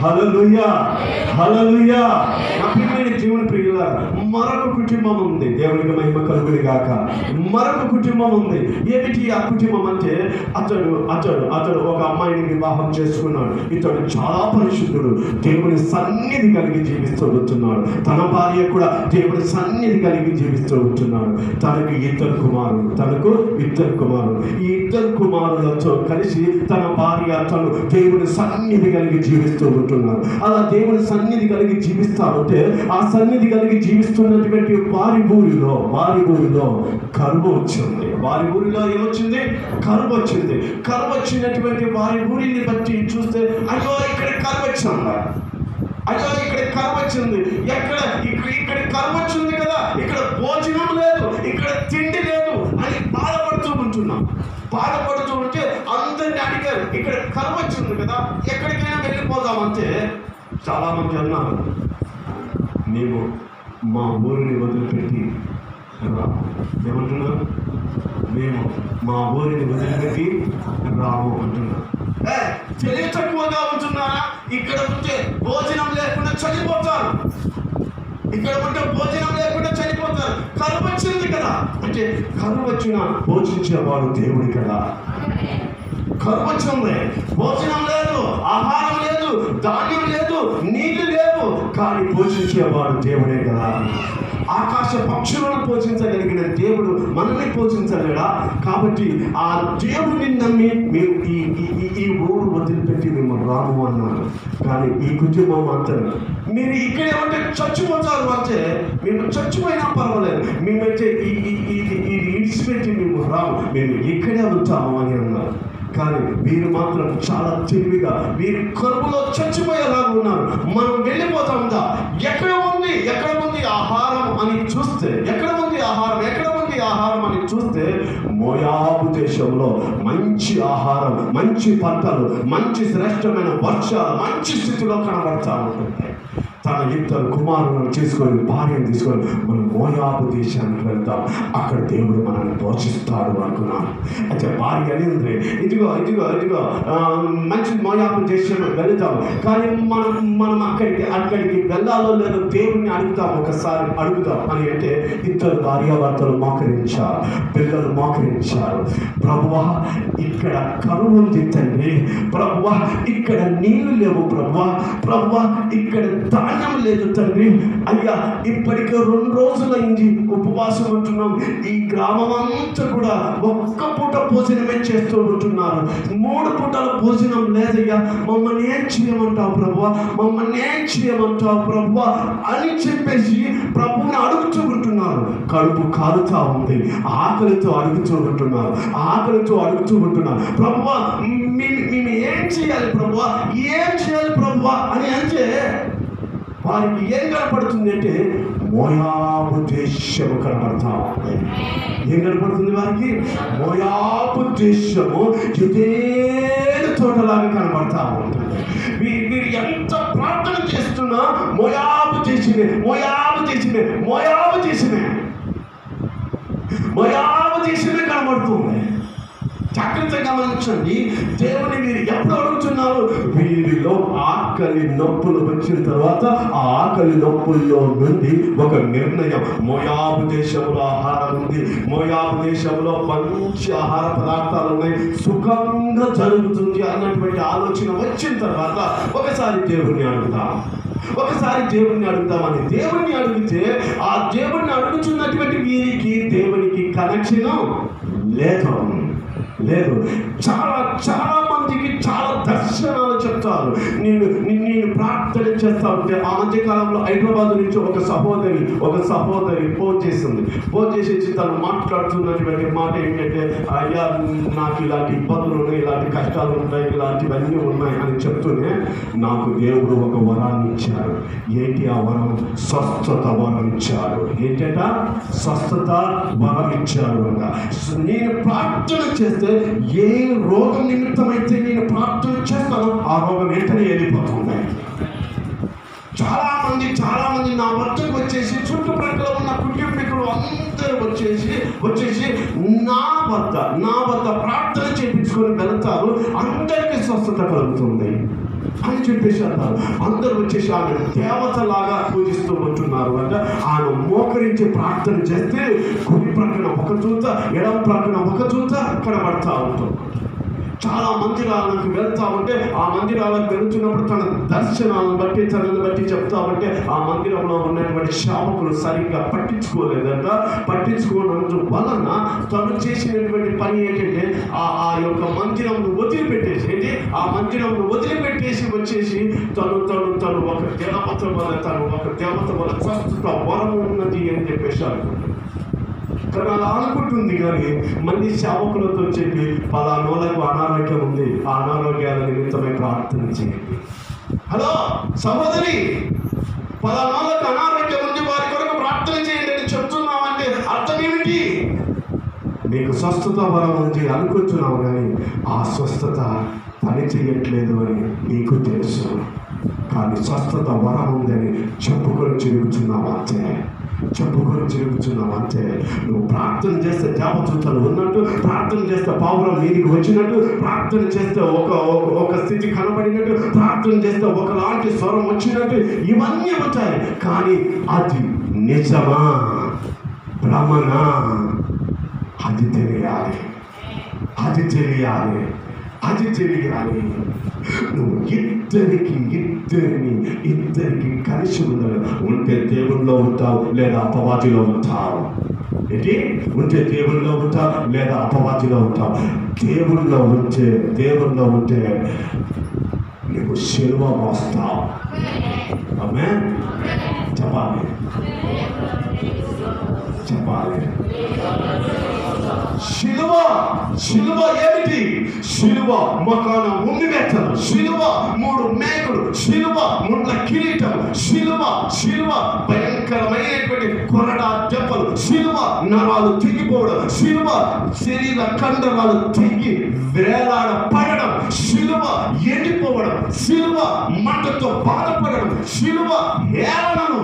హల్లెలూయా, హల్లెలూయా. నా ప్రియమైన దేవుని ప్రియులారా, మరొక కుటుంబం ఉంది. దేవునికి మహిమ కలుగును గాక. మరొక కుటుంబం ఉంది. ఏమిటి ఆ కుటుంబం అంటే, అతడు ఒక అమ్మాయిని వివాహం చేసుకున్నాడు. ఇతడు చాలా పరిశుద్ధుడు, దేవుని సన్నిధి కలిగి జీవిస్తూ ఉంటున్నాడు. తన భార్య కూడా దేవుని సన్నిధి కలిగి జీవిస్తూ ఉంటున్నాడు. తనకు ఇద్దరు కుమారులు. ఈ ఇద్దరు కుమారులతో కలిసి తన భార్య తను దేవుని సన్నిధి కలిగి జీవిస్తూ ఉంటున్నారు. అలా దేవుని సన్నిధి కలిగి జీవిస్తా ఉంటే, ఆ సన్నిధి కలిగి జీవిస్తున్నటువంటి వారి ఊరిలో కరువు వచ్చింది. వారి ఊరిలో ఏమొచ్చింది? కరువు వచ్చింది. కరువు వచ్చినటువంటి వారి ఊరిని బట్టి చూస్తే, అయ్యో ఇక్కడ కరువు వచ్చింది, అయ్యో ఇక్కడ కరువు వచ్చింది, ఇక్కడ కరువు వచ్చింది కదా, ఇక్కడ భోజనం లేదు, ఇక్కడ తిండి లేదు అని బాధపడుతూ ఉంటే అందరిని అడిగారు, ఇక్కడ కరువు వచ్చింది కదా, ఎక్కడికైనా వెళ్ళిపోదామంటే చాలా మంది అన్నారు, మేము మా ఊరిని వదిలిపెట్టి ఏమంటున్నారు? మేము మా ఊరిని వదిలిపెట్టి రాము అంటున్నారు. తెలివి తక్కువగా ఉంటున్నారా? ఇక్కడ ఉంటే భోజనం లేకుండా చనిపోతారు, కరువు వచ్చింది కదా. అంటే కరువు వచ్చిన పోషించేవాడు దేవుడి కదా. కరువు వచ్చింది, భోజనం లేదు, ఆహారం లేదు, ధాన్యం లేదు, నీళ్లు లేవు, కానీ పోషించేవాడు దేవుడే కదా. ఆకాశ పక్షులను పోషించగలిగిన దేవుడు మనల్ని పోషించలేడా? కాబట్టి ఆ దేవుడిని నమ్మి మేము ఈ ఊరు వదిలిపెట్టి మేము రాము అన్నాడు. కానీ ఈ కుటుంబం అంటారు, మీరు ఇక్కడే ఉంటే చచ్చిపోతారు అంటే, మేము చచ్చిపోయినా పర్వాలేదు, మేమైతే ఇది ఇడిచిపెట్టి మేము రాము, మేము ఇక్కడే ఉంటాము అని అన్నారు. కానీ వీరు మాత్రం చాలా తెలివిగా వీరి కరువులో చచ్చిపోయేలాగా ఉన్నారు. మనం వెళ్ళిపోతాందా, ఎక్కడ ఉంది ఆహారం అని చూస్తే, ఎక్కడ ఉంది ఆహారం అని చూస్తే, మోయాబు దేశంలో మంచి ఆహారం, మంచి పంటలు, మంచి శ్రేష్టమైన వర్షాలు, మంచి స్థితిలో కనబడతా ఉంటుంది. తన ఇద్దరు కుమారులను తీసుకొని, భార్యను తీసుకొని మనం మోయాబు దేశానికి వెళ్తాం, అక్కడ దేవుడు మనల్ని పోషిస్తాడు అనుకున్నాను. అయితే భార్య అనేది ఇదిగో మంచి మోయాబు దేశంలో వెళ్తాం, కానీ మనం అక్కడికి వెళ్ళాలో లేదో దేవుడిని ఒకసారి అడుగుతాం అని అంటే, ఇద్దరు భార్యాభర్తలు మోకరించారు, పిల్లలు మోకరించారు. ప్రభువా, ఇక్కడ కరువు ఉంది తండ్రి, ప్రభువా ఇక్కడ నీళ్లు లేవు, ప్రభువా ఇక్కడ ధాన్యం లేదు తండ్రి, అయ్యా ఇప్పటికే 2 రోజులైంది ఉపవాసం ఉంటున్నాం, ఈ గ్రామం అంతా కూడా ఒక్క పూట భోజనమే చేస్తూ ఉంటున్నారు, 3 పూటల భోజనం లేదయ్యా, మమ్మల్ని ఏం చేయమంటావు ప్రభువా అని చెప్పేసి ప్రభువుని అడుగుతూ ఉంటున్నారు. కడుపు కాలుతా ఉంది, ఆకలితో అడుగుతూ ఉంటున్నారు. ప్రభువా మేము ఏం చేయాలి ప్రభువా అని అంటే, వారికి ఏం కనపడుతుంది అంటే, మోయాబు దేశము కనపడతా ఉంది. ఏం కనపడుతుంది వారికి? మోయాబు దేశము ఎదేడు తోటలాగా కనపడతా ఉంటుంది. వీరు ఎంత ప్రార్థన చేస్తున్నా మోయాబు చేసినే కనబడుతుంది. జాగ్రత్తగా గమనించండి, దేవుని మీరు ఎప్పుడు అడుగుతున్నారు? వీరిలో ఆకలి నొప్పులు వచ్చిన తర్వాత ఆ ఆకలి నొప్పుల్లో నుండి ఒక నిర్ణయం, మోయాబు దేశంలో ఆహారం ఉంది, మోయాబు దేశంలో మంచి ఆహార పదార్థాలు ఉన్నాయి, సుఖంగా జరుగుతుంది అన్నటువంటి ఆలోచన వచ్చిన తర్వాత ఒకసారి దేవుని అడుగుతామని దేవుణ్ణి అడిగితే, ఆ దేవుణ్ణి అడుగుతున్నటువంటి వీరికి దేవునికి కనెక్షన్ లేదు. చాలా మందికి చాలా దర్శనాలు చెప్తారు. నేను ప్రార్థన చేస్తా ఉంటే, ఆ మధ్య కాలంలో హైదరాబాద్ నుంచి ఒక సహోదరి ఫోన్ చేసేసి తను మాట్లాడుతున్నటువంటి మాట ఏంటంటే, అయ్యా నాకు ఇలాంటి ఇబ్బందులు ఉన్నాయి, ఇలాంటి కష్టాలు ఉంటాయి, ఇలాంటివన్నీ ఉన్నాయి అని చెప్తూనే, నాకు దేవుడు ఒక వరాన్ని ఇచ్చారు. ఏంటి ఆ వరం? స్వస్థత వరం ఇచ్చారు. ఏంటంట? స్వస్థత వరం ఇచ్చారు అంట. నేను ప్రార్థన చేస్తే, ఏ రోగం నిమిత్తమైతే నేను ప్రార్థన చేస్తానో ఆ రోగం వెంటనే వెళ్ళిపోతుంది. చాలా మంది నా వద్దకు వచ్చేసి చుట్టుప్రక్కల ఉన్న కుటుంబీకులు అందరూ వచ్చేసి నా వద్ద ప్రార్థన చేయించుకొని వెళ్తారు, అందరికీ స్వస్థత కలుగుతుంది అని చెప్పేసి అన్నారు. అందరూ వచ్చేసి ఆమె దేవతలాగా పూజిస్తూ ఉంటున్నారు అంటే ఆమె మోకరించి ప్రార్థన చేస్తే కుడి ప్రక్కన ఒక చూత, ఎడం ప్రక్కన ఒక చూత కనబడతా ఉంటుంది. చాలా మందిరాలకు వెళ్తా ఉంటే ఆ మందిరాలకు వెళ్తున్నప్పుడు తన దర్శనాలను బట్టి తనని బట్టి చెప్తా ఉంటే ఆ మందిరంలో ఉన్నటువంటి సేవకులు సరిగ్గా పట్టించుకోనందు వలన తను చేసినటువంటి పని ఏంటంటే ఆ యొక్క మందిరంను వదిలిపెట్టేసి వచ్చేసి తను ఒక దేవత వల్ల స్వస్థత వరం ఉన్నది అని చెప్పేసి అనుకుంటాడు. కానీ అలా అనుకుంటుంది, కానీ మళ్ళీ సేవకులతో చెప్పి పలానోళ్ళకు అనారోగ్యం ఉంది, ఆ అనారోగ్యాల నిమిత్తమై ప్రార్థన చేయండి. హలో సహోదరి, పలానోళ్ళకు అనారోగ్యం ఉంది, వారి కొరకు ప్రార్థన చేయండి అని చెప్తున్నామంటే అర్థం ఏమిటి? నీకు స్వస్థత వరం ఉంది అనుకుంటున్నావు, కానీ ఆ స్వస్థత పని చేయట్లేదు అని నీకు తెలుసు. కానీ స్వస్థత వరం ఉందని చెప్పుకొని తిరుగుతున్నావు అంతే. నువ్వు ప్రార్థన చేస్తే దేవదూతలు ఉన్నట్టు, ప్రార్థన చేస్తే పావురం నీకు వచ్చినట్టు, ప్రార్థన చేస్తే ఒక స్థితి కనబడినట్టు, ప్రార్థన చేస్తే ఒకలాంటి స్వరం వచ్చినట్టు ఇవన్నీ ఉంటాయి. కానీ అది నిజమా భ్రమనా అది తెలియాలి. నువ్వు ఇద్దరికి కలిసి ఉంటే దేవుల్లో ఉంటావు లేదా అపవాదిలో ఉంటావు. ఉంటే దేవుల్లో ఉంటావు లేదా అపవాదిలో ఉంటావు. దేవుల్లో ఉంటే నీకు శిలువ మోస్తావు. ఆమేన్. చెప్పాలి. శిలువ ఏమిటి? శిలువ మకాన ఉండినెత్తలు, శిలువ 3 మేకులు, శిలువ ముండ్ల కిరీటం, శిలువ భయంకరమైనటువంటి కొరడా దెబ్బలు, శిలువ నరాలు తెగిపోవడం, శిలువ శరీర కండరాలు తెగి వేలాడపడడం, శిలువ ఎండిపోవడం, శిలువ మంటతో బాధపడడం, శిలువ హేళనను.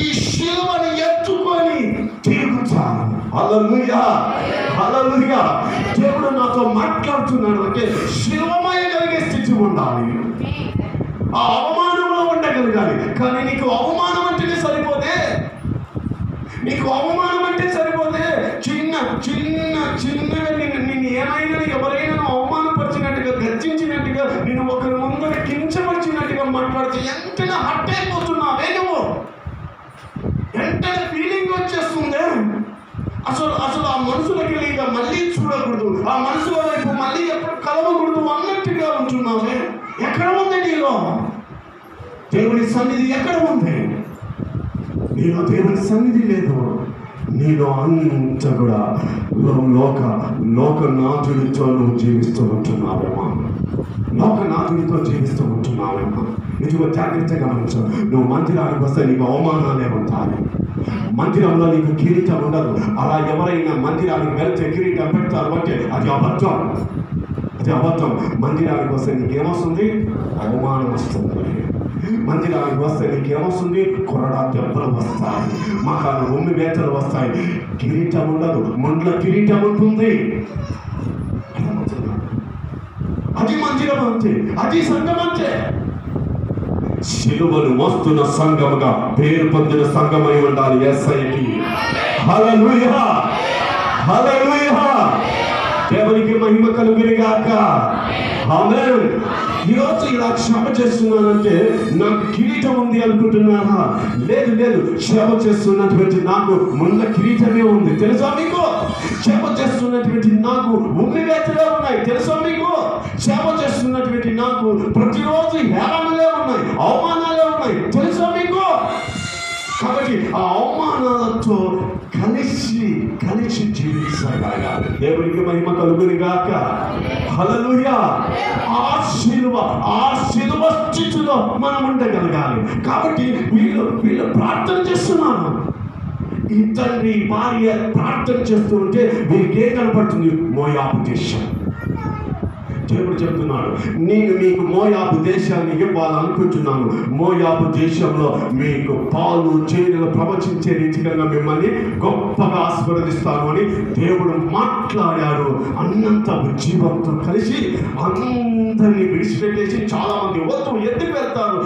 ఈ శిలువను ఎత్తుకొని తిరుగుతాను. హల్లెలూయా. దేవుడు నాతో మాట్లాడుతున్నాడు అంటే శిలువమయగలిగే స్థితి ఉండాలి, ఆ అవమానంలో ఉండగలగాలి. కానీ నీకు అవమానం అంటేనే సరిపోతే చిన్నగా నిన్ను ఏమైనా ఎవరైనా అవమానపరిచినట్టుగా, గర్జించినట్టుగా, నేను ఒకరి ముందర కించపరిచినట్టుగా మాట్లాడితే ఎంతైనా హర్ట్ అయిపోతున్నావే నువ్వు. వెంటనే ఫీలింగ్ వచ్చేస్తుంది. అసలు ఆ మనసులకి ఇక మళ్ళీ చూడకూడదు, ఆ మనసుల వైపు మళ్ళీ ఎప్పుడు కలవకూడదు అన్నట్టుగా ఉంటున్నావే. ఎక్కడ ఉంది నీలో దేవుని సన్నిధి? ఎక్కడ ఉంది నీలో దేవుని సన్నిధి? లేదు. నీలో అంత కూడా లోకనాథుడితో నువ్వు జీవిస్తూ ఉంటున్నావేమో. నిజంగా జాగ్రత్తగా గమనించు. నువ్వు మందిరానికి వస్తే నీకు అవమానాలే ఉంటాయి. మందిరంలో నీకు కిరీటం ఉండదు. అలా ఎవరైనా మందిరానికి వెళ్తే కిరీటం పెడతారు అంటే అది అబద్ధం. మందిరానికి వస్తే నీకేమొస్తుంది? అవమానం వస్తుంది. మందిరానికి వస్తే నీకేమొస్తుంది? కొరడా దెబ్బలు వస్తాయి, మకాలు రొమ్మి వేతలు వస్తాయి. కిరీటం ఉండదు, ముండ్ల కిరీటం ఉంటుంది. అది మందిరం అంతే, అది సంఘం అంతే. శిలువను మోస్తున్న సంఘముగా పేరు పొందిన సంఘమై ఉండాలి. యేసయ్యకి హల్లెలూయా. దేవునికి మహిమ కలుగునుగాక. ఆమేన్. ఈరోజు ఇలా క్షమ చేస్తున్నానంటే నాకు కిరీటం ఉంది అనుకుంటున్నారా? లేదు. క్షమ చేస్తున్నటువంటి నాకు ముందు కిరీటమే ఉంది. తెలుసా మీకు? క్షమ చేస్తున్నటువంటి నాకు ఉమ్మివేతలే ఉన్నాయి. తెలుసా మీకు? క్షమ చేస్తున్నటువంటి నాకు ప్రతిరోజు హేళనలే ఉన్నాయి, అవమానాలే ఉన్నాయి. తెలుసా మీకు? కాబట్టి ఆ అవమానాలతో కలిసి జీవించగలగాలి. దేవునికి మహిమ కలుగునుగాక. హల్లెలూయా. ఆ శిలువ స్థితిలో మనం ఉండగలగాలి. కాబట్టి వీళ్ళు ప్రార్థన చేస్తున్నారు. ఈ తండ్రి భార్య ప్రార్థన చేస్తూ ఉంటే వీరికి ఏం కనపడుతుంది? మోయాబు దేశం. దేవుడు చెప్తున్నాడు, నేను మీకు మోయాబు దేశాన్ని ఇవ్వాలనుకుంటున్నాను. మోయాబు దేశంలో మీకు పాలు తేనెలు ప్రవచించే రీతిగా మిమ్మల్ని గొప్పగా ఆశీర్వదిస్తాను అని దేవుడు మాట్లాడాడు. అన్నంత ఉజ్జీవంతో కలిసి అందరినీ విడిచిపెట్టేసి చాలా మంది వద్దు, ఎందుకు వెళ్తారు,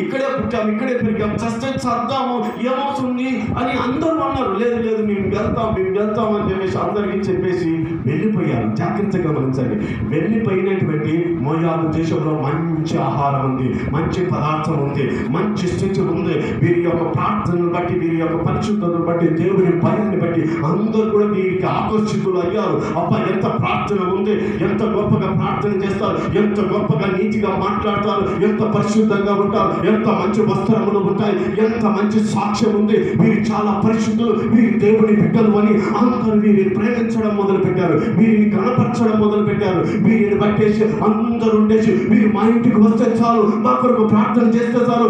ఇక్కడే పుట్టాము, ఇక్కడే పెరిగాము, చస్తే చద్దాము, ఏమవుతుంది అని అందరూ అన్నారు. లేదు లేదు మేము వెళ్తాం అని చెప్పేసి అందరికీ చెప్పేసి వెళ్ళిపోయారు. జాగ్రత్తగా గమనించండి, వెళ్ళిపోయినటువంటి మోయాబు దేశంలో మంచి ఆహారం ఉంది, మంచి పదార్థం ఉంది, మంచి స్థితి ఉంది. వీరి యొక్క ప్రార్థనను బట్టి, వీరి యొక్క పరిశుద్ధతను బట్టి, దేవుని భయాన్ని బట్టి అందరూ కూడా వీరికి ఆకర్షితులు అయ్యారు. అబ్బా ఎంత ప్రార్థన ఉంది, ఎంత గొప్పగా ప్రార్థన చేస్తారు, ఎంత గొప్పగా నీతిగా మాట్లాడతారు, ఎంత పరిశుద్ధంగా ఉంటారు, ఎంత మంచి వస్త్రములు ఉంటాయి, ఎంత మంచి సాక్ష్యం ఉంది, వీరు చాలా పరిశుద్ధులు, వీరి దేవుని బిడ్డలు అని అందరూ వీరిని ప్రేమించడం మొదలు పెట్టారు, వీరిని కనపరచడం మొదలు పెట్టారు. వీరిని బట్టేసి అందరూ ఉండేసి వీరు మా ఇంటికి వస్తే చాలు, మా కొరకు ప్రార్థన చేస్తే చాలు,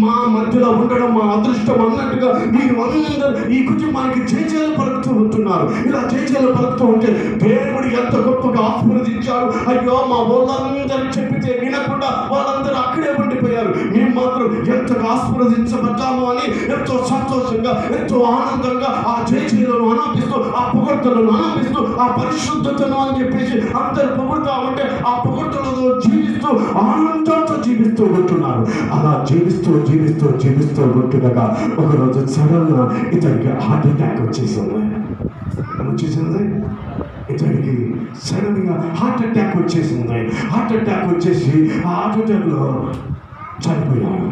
మా మధ్యలో ఉండడం మా అదృష్టం అన్నట్టుగా వీరు అందరూ ఈ కుటుంబానికి జయజయలు పలుకుతూ ఉంటున్నారు. ఇలా జయజయలు పలుకుతూ ఉంటే దేవుడు ఎంత గొప్పగా ఆశీర్వదించాడు. అయ్యో మా వాళ్ళందరూ చెప్పితే వినకుండా వాళ్ళందరూ అక్కడే ఉండిపోయారు, మేము మాత్రం ఎంతగా ఆశీర్వదించబడ్డాము అని ఎంతో సంతోషంగా, ఎంతో ఆనందంగా ఆ జయజయలను ఆనందిస్తూ, ఆ పొగడ్తలను ఆనందిస్తూ, ఆ పరిశుద్ధతను అని చెప్పేసి అందరు పొగుడుతా ఉంటే ఆ పొగడ్తలతో జీవిస్తూ ఆనందంతో జీవిస్తూ ఉంటున్నారు. అలా జీవిస్తూ ఉంటుండగా ఒకరోజు సడన్ గా ఇతనికి హార్ట్ అటాక్ వచ్చేసింది. ఇతనికి సడన్ గా హార్ట్ అటాక్ వచ్చేసింది. హార్ట్ అటాక్ వచ్చేసి ఆ హార్ట్ అటాక్ లో చనిపోయాడు.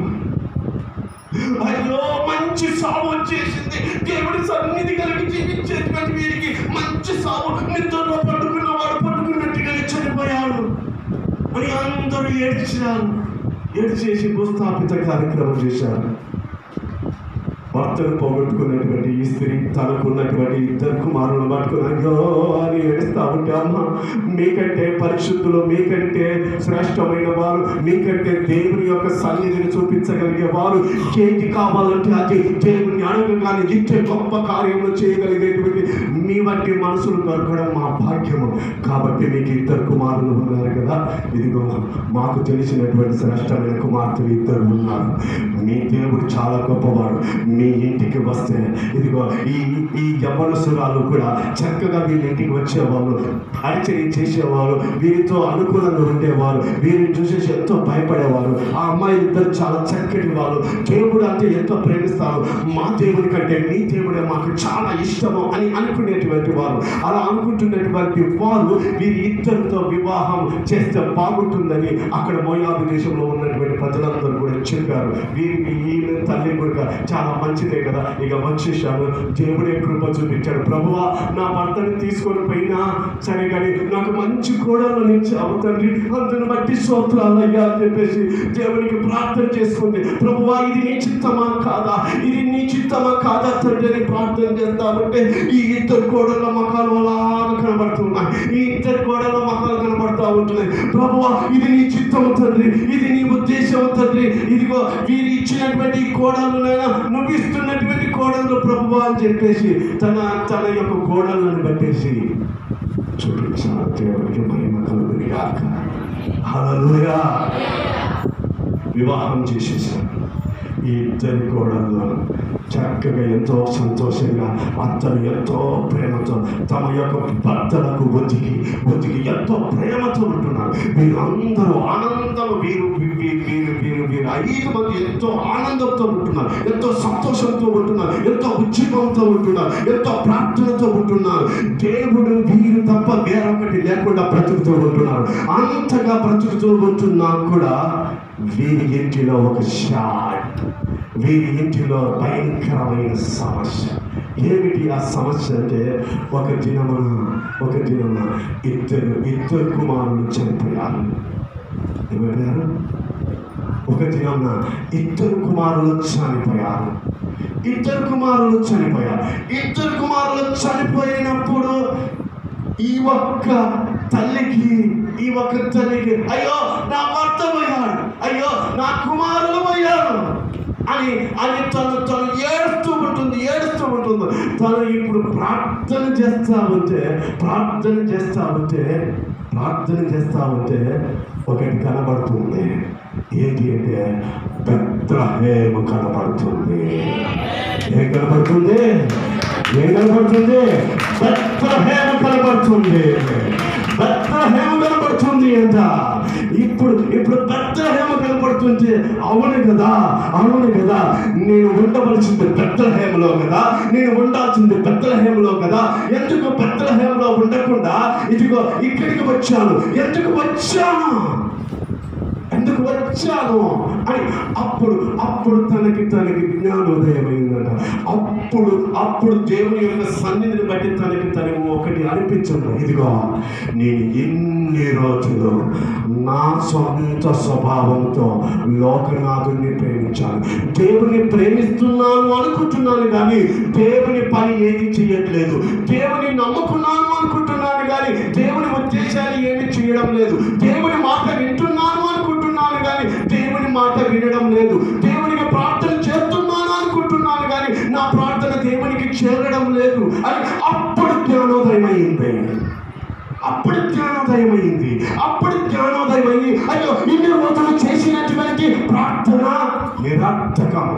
అయ్యో మంచి సాగు వచ్చేసింది, దేవుడి సన్నిధి కలిగి జీవించేటువంటి వీరికి మంచి సాగు, నిద్రలో పట్టుకున్నట్టుగా చనిపోయాడు అని అందరూ ఏడ్చేసి భూస్థాపిత కార్యక్రమం చేశారు. భర్తను పోగొట్టుకున్నటువంటి ఈ స్త్రీ తనకున్నటువంటి 2 కుమారులను పట్టుకుని అయ్యో అని ఏడుస్తా ఉంటే, అమ్మ మీకంటే పరిశుద్ధులు, మీకంటే శ్రేష్టమైన వారు, మీకంటే దేవుని యొక్క సన్నిధిని చూపించగలిగే వారు, ఏది కావాలంటే అది దేవుని అడగగానే ఇచ్చే గొప్ప కార్యములు చేయగలిగేటువంటి మీ వంటి మనసులు దొరకడం మా భాగ్యము. కాబట్టి మీకు 2 కుమారులు ఉన్నారు కదా, ఇదిగో మాకు తెలిసినటువంటి శ్రేష్టమైన కుమార్తెలు 2 ఉన్నారు. మీ దేవుడు చాలా గొప్పవాడు. మీ ఇంటికి వస్తే ఇదిగో ఈ యవ్వనస్తురాలు కూడా చక్కగా వీళ్ళ ఇంటికి వచ్చేవాళ్ళు, పరిచయం చేసేవారు, వీరితో అనుకూలంగా ఉండేవారు, వీరిని చూసేసి ఎంతో భయపడేవారు. ఆ అమ్మాయి 2 చాలా చక్కటి వాళ్ళు, దేవుడు అంటే ఎంతో ప్రేమిస్తారు, మా దేవుడి కంటే మీ దేవుడే మాకు చాలా ఇష్టము అని అనుకునేటువంటి వారు. అలా అనుకుంటున్నటువంటి వారు వీరి 2తో వివాహం చేస్తే బాగుంటుందని అక్కడ మోయాబు దేశంలో ఉన్నటువంటి ప్రజలందరూ కూడా చెప్పారు. వీరికి ఈమె తల్లి కూడా చాలా మంచిదే కదా, ఇక వచ్చేసాను, దేవుడే కృప చూపించాడు. ప్రభువా నా భర్తని తీసుకొని పోయినా సరే కానీ నాకు మంచి కోడలు నుంచి అవుతండి, అందుని బట్టి స్తోత్రాలయ్యా అని చెప్పేసి దేవునికి ప్రార్థన చేసుకుంది. ప్రభువా ఇది నీ చిత్తమా కాదా, ఇది నీ చిత్తమా కాదా తండ్రి అని ప్రార్థన చేస్తామంటే ఈ 2 కోడళ్ళ మొఖాలు అలా కనబడుతున్నాయి, ఈ 2 కోడళ్ళ మొఖాలు కనబడుతూ ఉంటున్నాయి. ప్రభువా ఇది నీ చిత్తము తండ్రి, ఇది నీ ఉద్దేశం తండ్రి, ఇదిగో వీరు ఇచ్చినటువంటి కోడళ్ళనైనా నువ్వు ఇస్తున్నటువంటి కోడళ్ళు ప్రభువా అని చెప్పేసి తన యొక్క కోడళ్ళను బట్టేసి చూపించారు. దేవుడికి మహిమ కలుగును గాక. హల్లెలూయా. వివాహం చేసేసారు. ఈ 2 కోడళ్ళు చక్కగా ఎంతో సంతోషంగా, అత్తలు ఎంతో ప్రేమతో తమ యొక్క భర్తలకు ఒదిగి ఎంతో ప్రేమతో ఉంటున్నారు. వీరందరూ ఆనందం, వీరు 5 మంది ఎంతో ఆనందంతో ఉంటున్నారు, ఎంతో సంతోషంతో ఉంటున్నారు, ఎంతో ఉజ్జీవంతో ఉంటున్నారు, ఎంతో ప్రార్థనతో ఉంటున్నారు. దేవుడు వీరు తప్ప వేరొకటి లేకుండా బ్రతుకుతూ ఉంటున్నారు. అంతగా బ్రతుకుతూ ఉంటున్నా కూడా వీరి ఇంటిలో ఒక వీరి ఇంటిలో భయంకరమైన సమస్య. ఏమిటి ఆ సమస్య అంటే ఒక దినమున 2 కుమారులు చనిపోయారు. ఏమైపోయారు? ఒక దినమున 2 కుమారులు చనిపోయారు. 2 కుమారులు చనిపోయినప్పుడు ఈ ఒక్క తల్లికి అయ్యో నా భర్త పోయాడు, అయ్యో నా కుమారులు పోయాడు అని తను ఏడుస్తూ ఉంటుంది. తను ఇప్పుడు ప్రార్థన చేస్తా ఉంటే ప్రార్థన చేస్తా ఉంటే ఒకటి కనబడుతుంది. ఏంటి అంటే బెత్లెహేము కనబడుతుంది. ఏం కనబడుతుంది? ఏం కనబడుతుంది? బెత్లెహేము కనబడుతుంది. బెత్లెహేము కనబడుతుంది అంట. ఇప్పుడు బెత్లెహేము కనబడుతుంటే అవును కదా, నేను ఉండవలసింది బెత్లెహేములో కదా, నేను ఉండాల్సింది బెత్లెహేములో కదా, ఎందుకు బెత్లెహేములో ఉండకుండా ఇదిగో ఇక్కడికి వచ్చాను, ఎందుకు వచ్చాను అని అప్పుడు తనకి జ్ఞానోదయం అయిందట. అప్పుడు దేవుని యొక్క సన్నిధిని బట్టి తనకి ఒకటి అనిపించింది. ఇదిగో నేను ఎన్ని రోజులు నా సొంత స్వభావంతో లోకనాథుని ప్రేమించాను, దేవుని ప్రేమిస్తున్నాను అనుకుంటున్నాను కానీ దేవుని పని ఏది చేయట్లేదు, దేవుని నమ్ముకున్నాను అనుకుంటున్నాను కానీ దేవుని ఉద్దేశాలు ఏమి చేయడం లేదు, దేవుని మాట వింటున్నాను అనుకుంటున్నాను కానీ దేవుని మాట వినడం లేదు, దేవునికి ప్రార్థన చేస్తున్నాను అనుకుంటున్నాను కానీ నా ప్రార్థన దేవునికి చేరడం లేదు అని అప్పుడు జ్ఞానోదయం అయింది. అయ్యో ఇన్ని రోజులు చేసినటువంటి ప్రార్థన నిరర్థకం,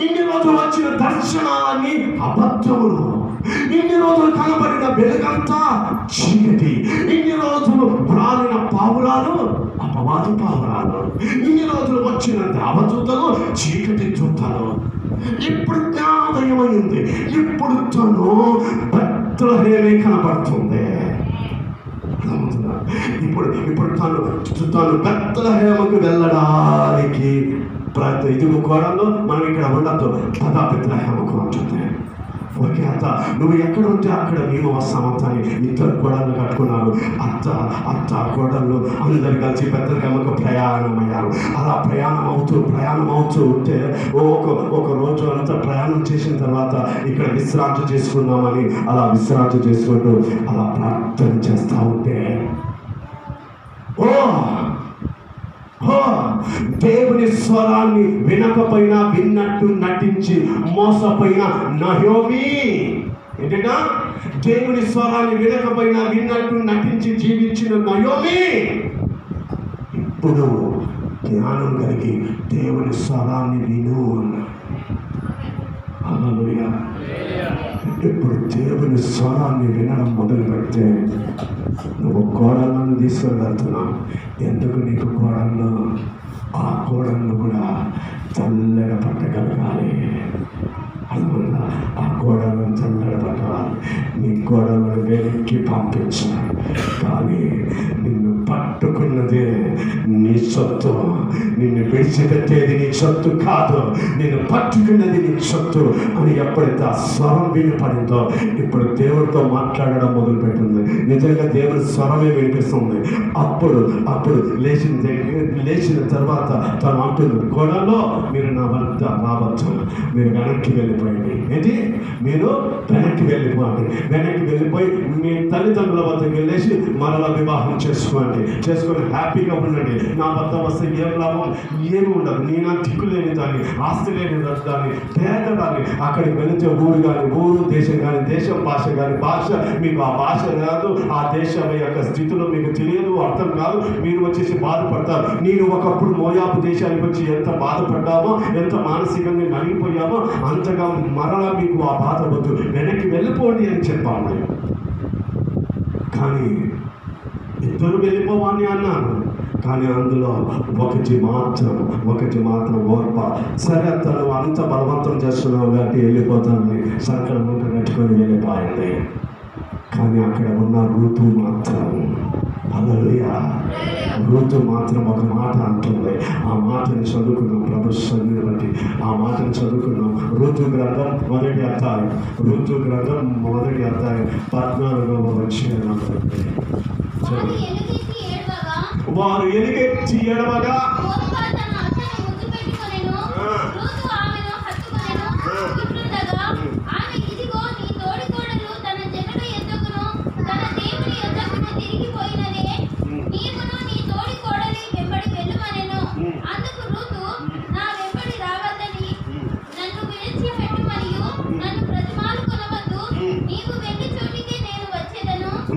ఇన్ని రోజులు వచ్చిన దర్శనాలన్నీ అబద్ధములు, ఇన్ని రోజులు కనబడిన వెలుగంతా చీకటి, ఇన్ని రోజులు రాలిన పావురాలు అపవాది పావురాలు, ఇన్ని రోజులు వచ్చినంత అవధూతలు చీకటి చూతారు. ఇప్పుడు జ్ఞానోదయం అయింది. ఇప్పుడు తను బెత్లెహేమే కనబడుతుంది. ఇప్పుడు తను బెత్లెహేముకు వెళ్ళడానికి ఇదిగో కోడలు మనం ఇక్కడ ఉండద్దు, పదా బెత్లెహేముకు ఉంటుంది. ఓకే అత్త, నువ్వు ఎక్కడ ఉంటే అక్కడ మేము వస్తామంతా అని ఇద్దరు కోడళ్ళు కట్టుకున్నారు. అత్త కోడళ్ళు అందరు కలిసి బెత్లెహేముకు ప్రయాణమయ్యారు. అలా ప్రయాణం అవుతూ ఉంటే ఒక రోజు అంతా ప్రయాణం చేసిన తర్వాత ఇక్కడ విశ్రాంతి చేసుకుందామని అలా విశ్రాంతి చేసుకుంటూ అలా ప్రార్థన చేస్తూ ఉంటే దేవుని స్వరాన్ని వినకపోయినా విన్నట్టు నటించి మోసపోయిన నయోమి, ఏంటంటే దేవుని స్వరాన్ని వినకపోయినా విన్నట్టు నటించి జీవించిన నయోమి ఇప్పుడు జ్ఞానం కలిగి దేవుని స్వరాన్ని విను అన్నాడు. హల్లెలూయా. ఇప్పుడు దేవుని స్వరాన్ని వినడం మొదలు పెడితే నువ్వు కోడళ్ళను తీసుకొని వెళ్తున్నావు. ఎందుకు నీకు కోడళ్ళు? ఆ కోడళ్ళు కూడా చల్లగా పట్టగలగాలి. అందువల్ల ఆ కోడళ్ళను చల్లగా పట్టాలి. నీ కోడళ్ళను వెనక్కి పంపించాలి. కానీ నిన్ను పట్టుకున్నదే నీ సొత్తు, నిన్ను విడిచిపెట్టేది నీ సొత్తు కాదు, నేను పట్టుకున్నది నీ సొత్తు అని ఎప్పుడైతే ఆ స్వరం వినపడిందో ఇప్పుడు దేవుడితో మాట్లాడడం మొదలుపెట్టింది. నిజంగా దేవుడి స్వరమే వినిపిస్తుంది. అప్పుడు లేచిన తర్వాత తను అంటుంది, కోడలో మీరు నా వద్ద రావచ్చు, మీరు వెనక్కి వెళ్ళిపోయింది. ఏంటి? మీరు వెనక్కి వెళ్ళిపోయి మీ తల్లిదండ్రుల వద్దకు వెళ్ళేసి మరలా వివాహం చేసుకొని హ్యాపీగా ఉండండి. నా వద్ద వస్తే ఏం లాభం? ఏమి ఉండదు. నేను దిక్కులేని దాన్ని, ఆస్తి లేని దాన్ని, పేదదాన్ని. అక్కడికి వెళితే ఊరు దేశం కానీ, దేశం భాష కానీ, భాష మీకు ఆ భాష రాదు, ఆ దేశం యొక్క స్థితిలో మీకు తెలియదు, అర్థం కాదు. మీరు వచ్చేసి బాధపడతారు. నేను ఒకప్పుడు మోయాబు దేశానికి వచ్చి ఎంత బాధపడ్డామో, ఎంత మానసికంగా నలిగిపోయామో అంతగా మరలా మీకు ఆ బాధ వద్దు, వెనక్కి వెళ్ళిపోండి అని చెప్పాను. కానీ ఇద్దరు వెళ్ళిపోవాలని అన్నాను. కానీ అందులో ఒకటి మాత్రం ఓర్ప. సరే తను అంత బలవంతం చేస్తున్నావు కాబట్టి వెళ్ళిపోతానని సంకల్పం కట్టుకొని వెళ్ళిపోయింది. కానీ అక్కడ ఉన్న రూతు మాత్రం, హల్లెలూయా, రూతు మాత్రం ఒక మాట అంటుంది. ఆ మాటని చదువుకున్నాం, ప్రభు సన్నిధిని బట్టి ఆ మాటను చదువుకున్నాం. రూతు గ్రంథం మొదటి అధ్యాయం 14వ వచనం. వారు ఎలుగెత్తి ఏడవగా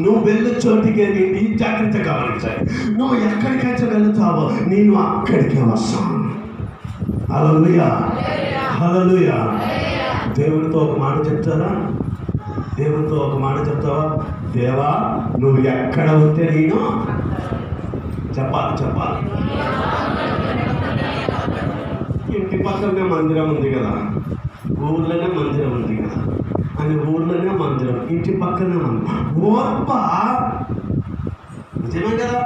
నువ్వు వెళ్ళే చోటికే నేను ఈ జాగ్రత్త గమనించాలి. నువ్వు ఎక్కడికైతే వెళ్తావో నేను అక్కడికే వస్తాను. హల్లెలూయా, హల్లెలూయా. దేవుడితో ఒక మాట చెప్తారా? దేవుడితో ఒక మాట చెప్తావా? దేవా, నువ్వు ఎక్కడ ఉంటే నేను చెప్పాలి. ఇంటి పక్కనే మందిరం ఉంది కదా, ఊర్లోనే మందిరం ఉంది కదా అని ఊర్లోనే మందిరం, ఇంటి పక్కనే మందిరం. ఓప్ప నిజమే కదా.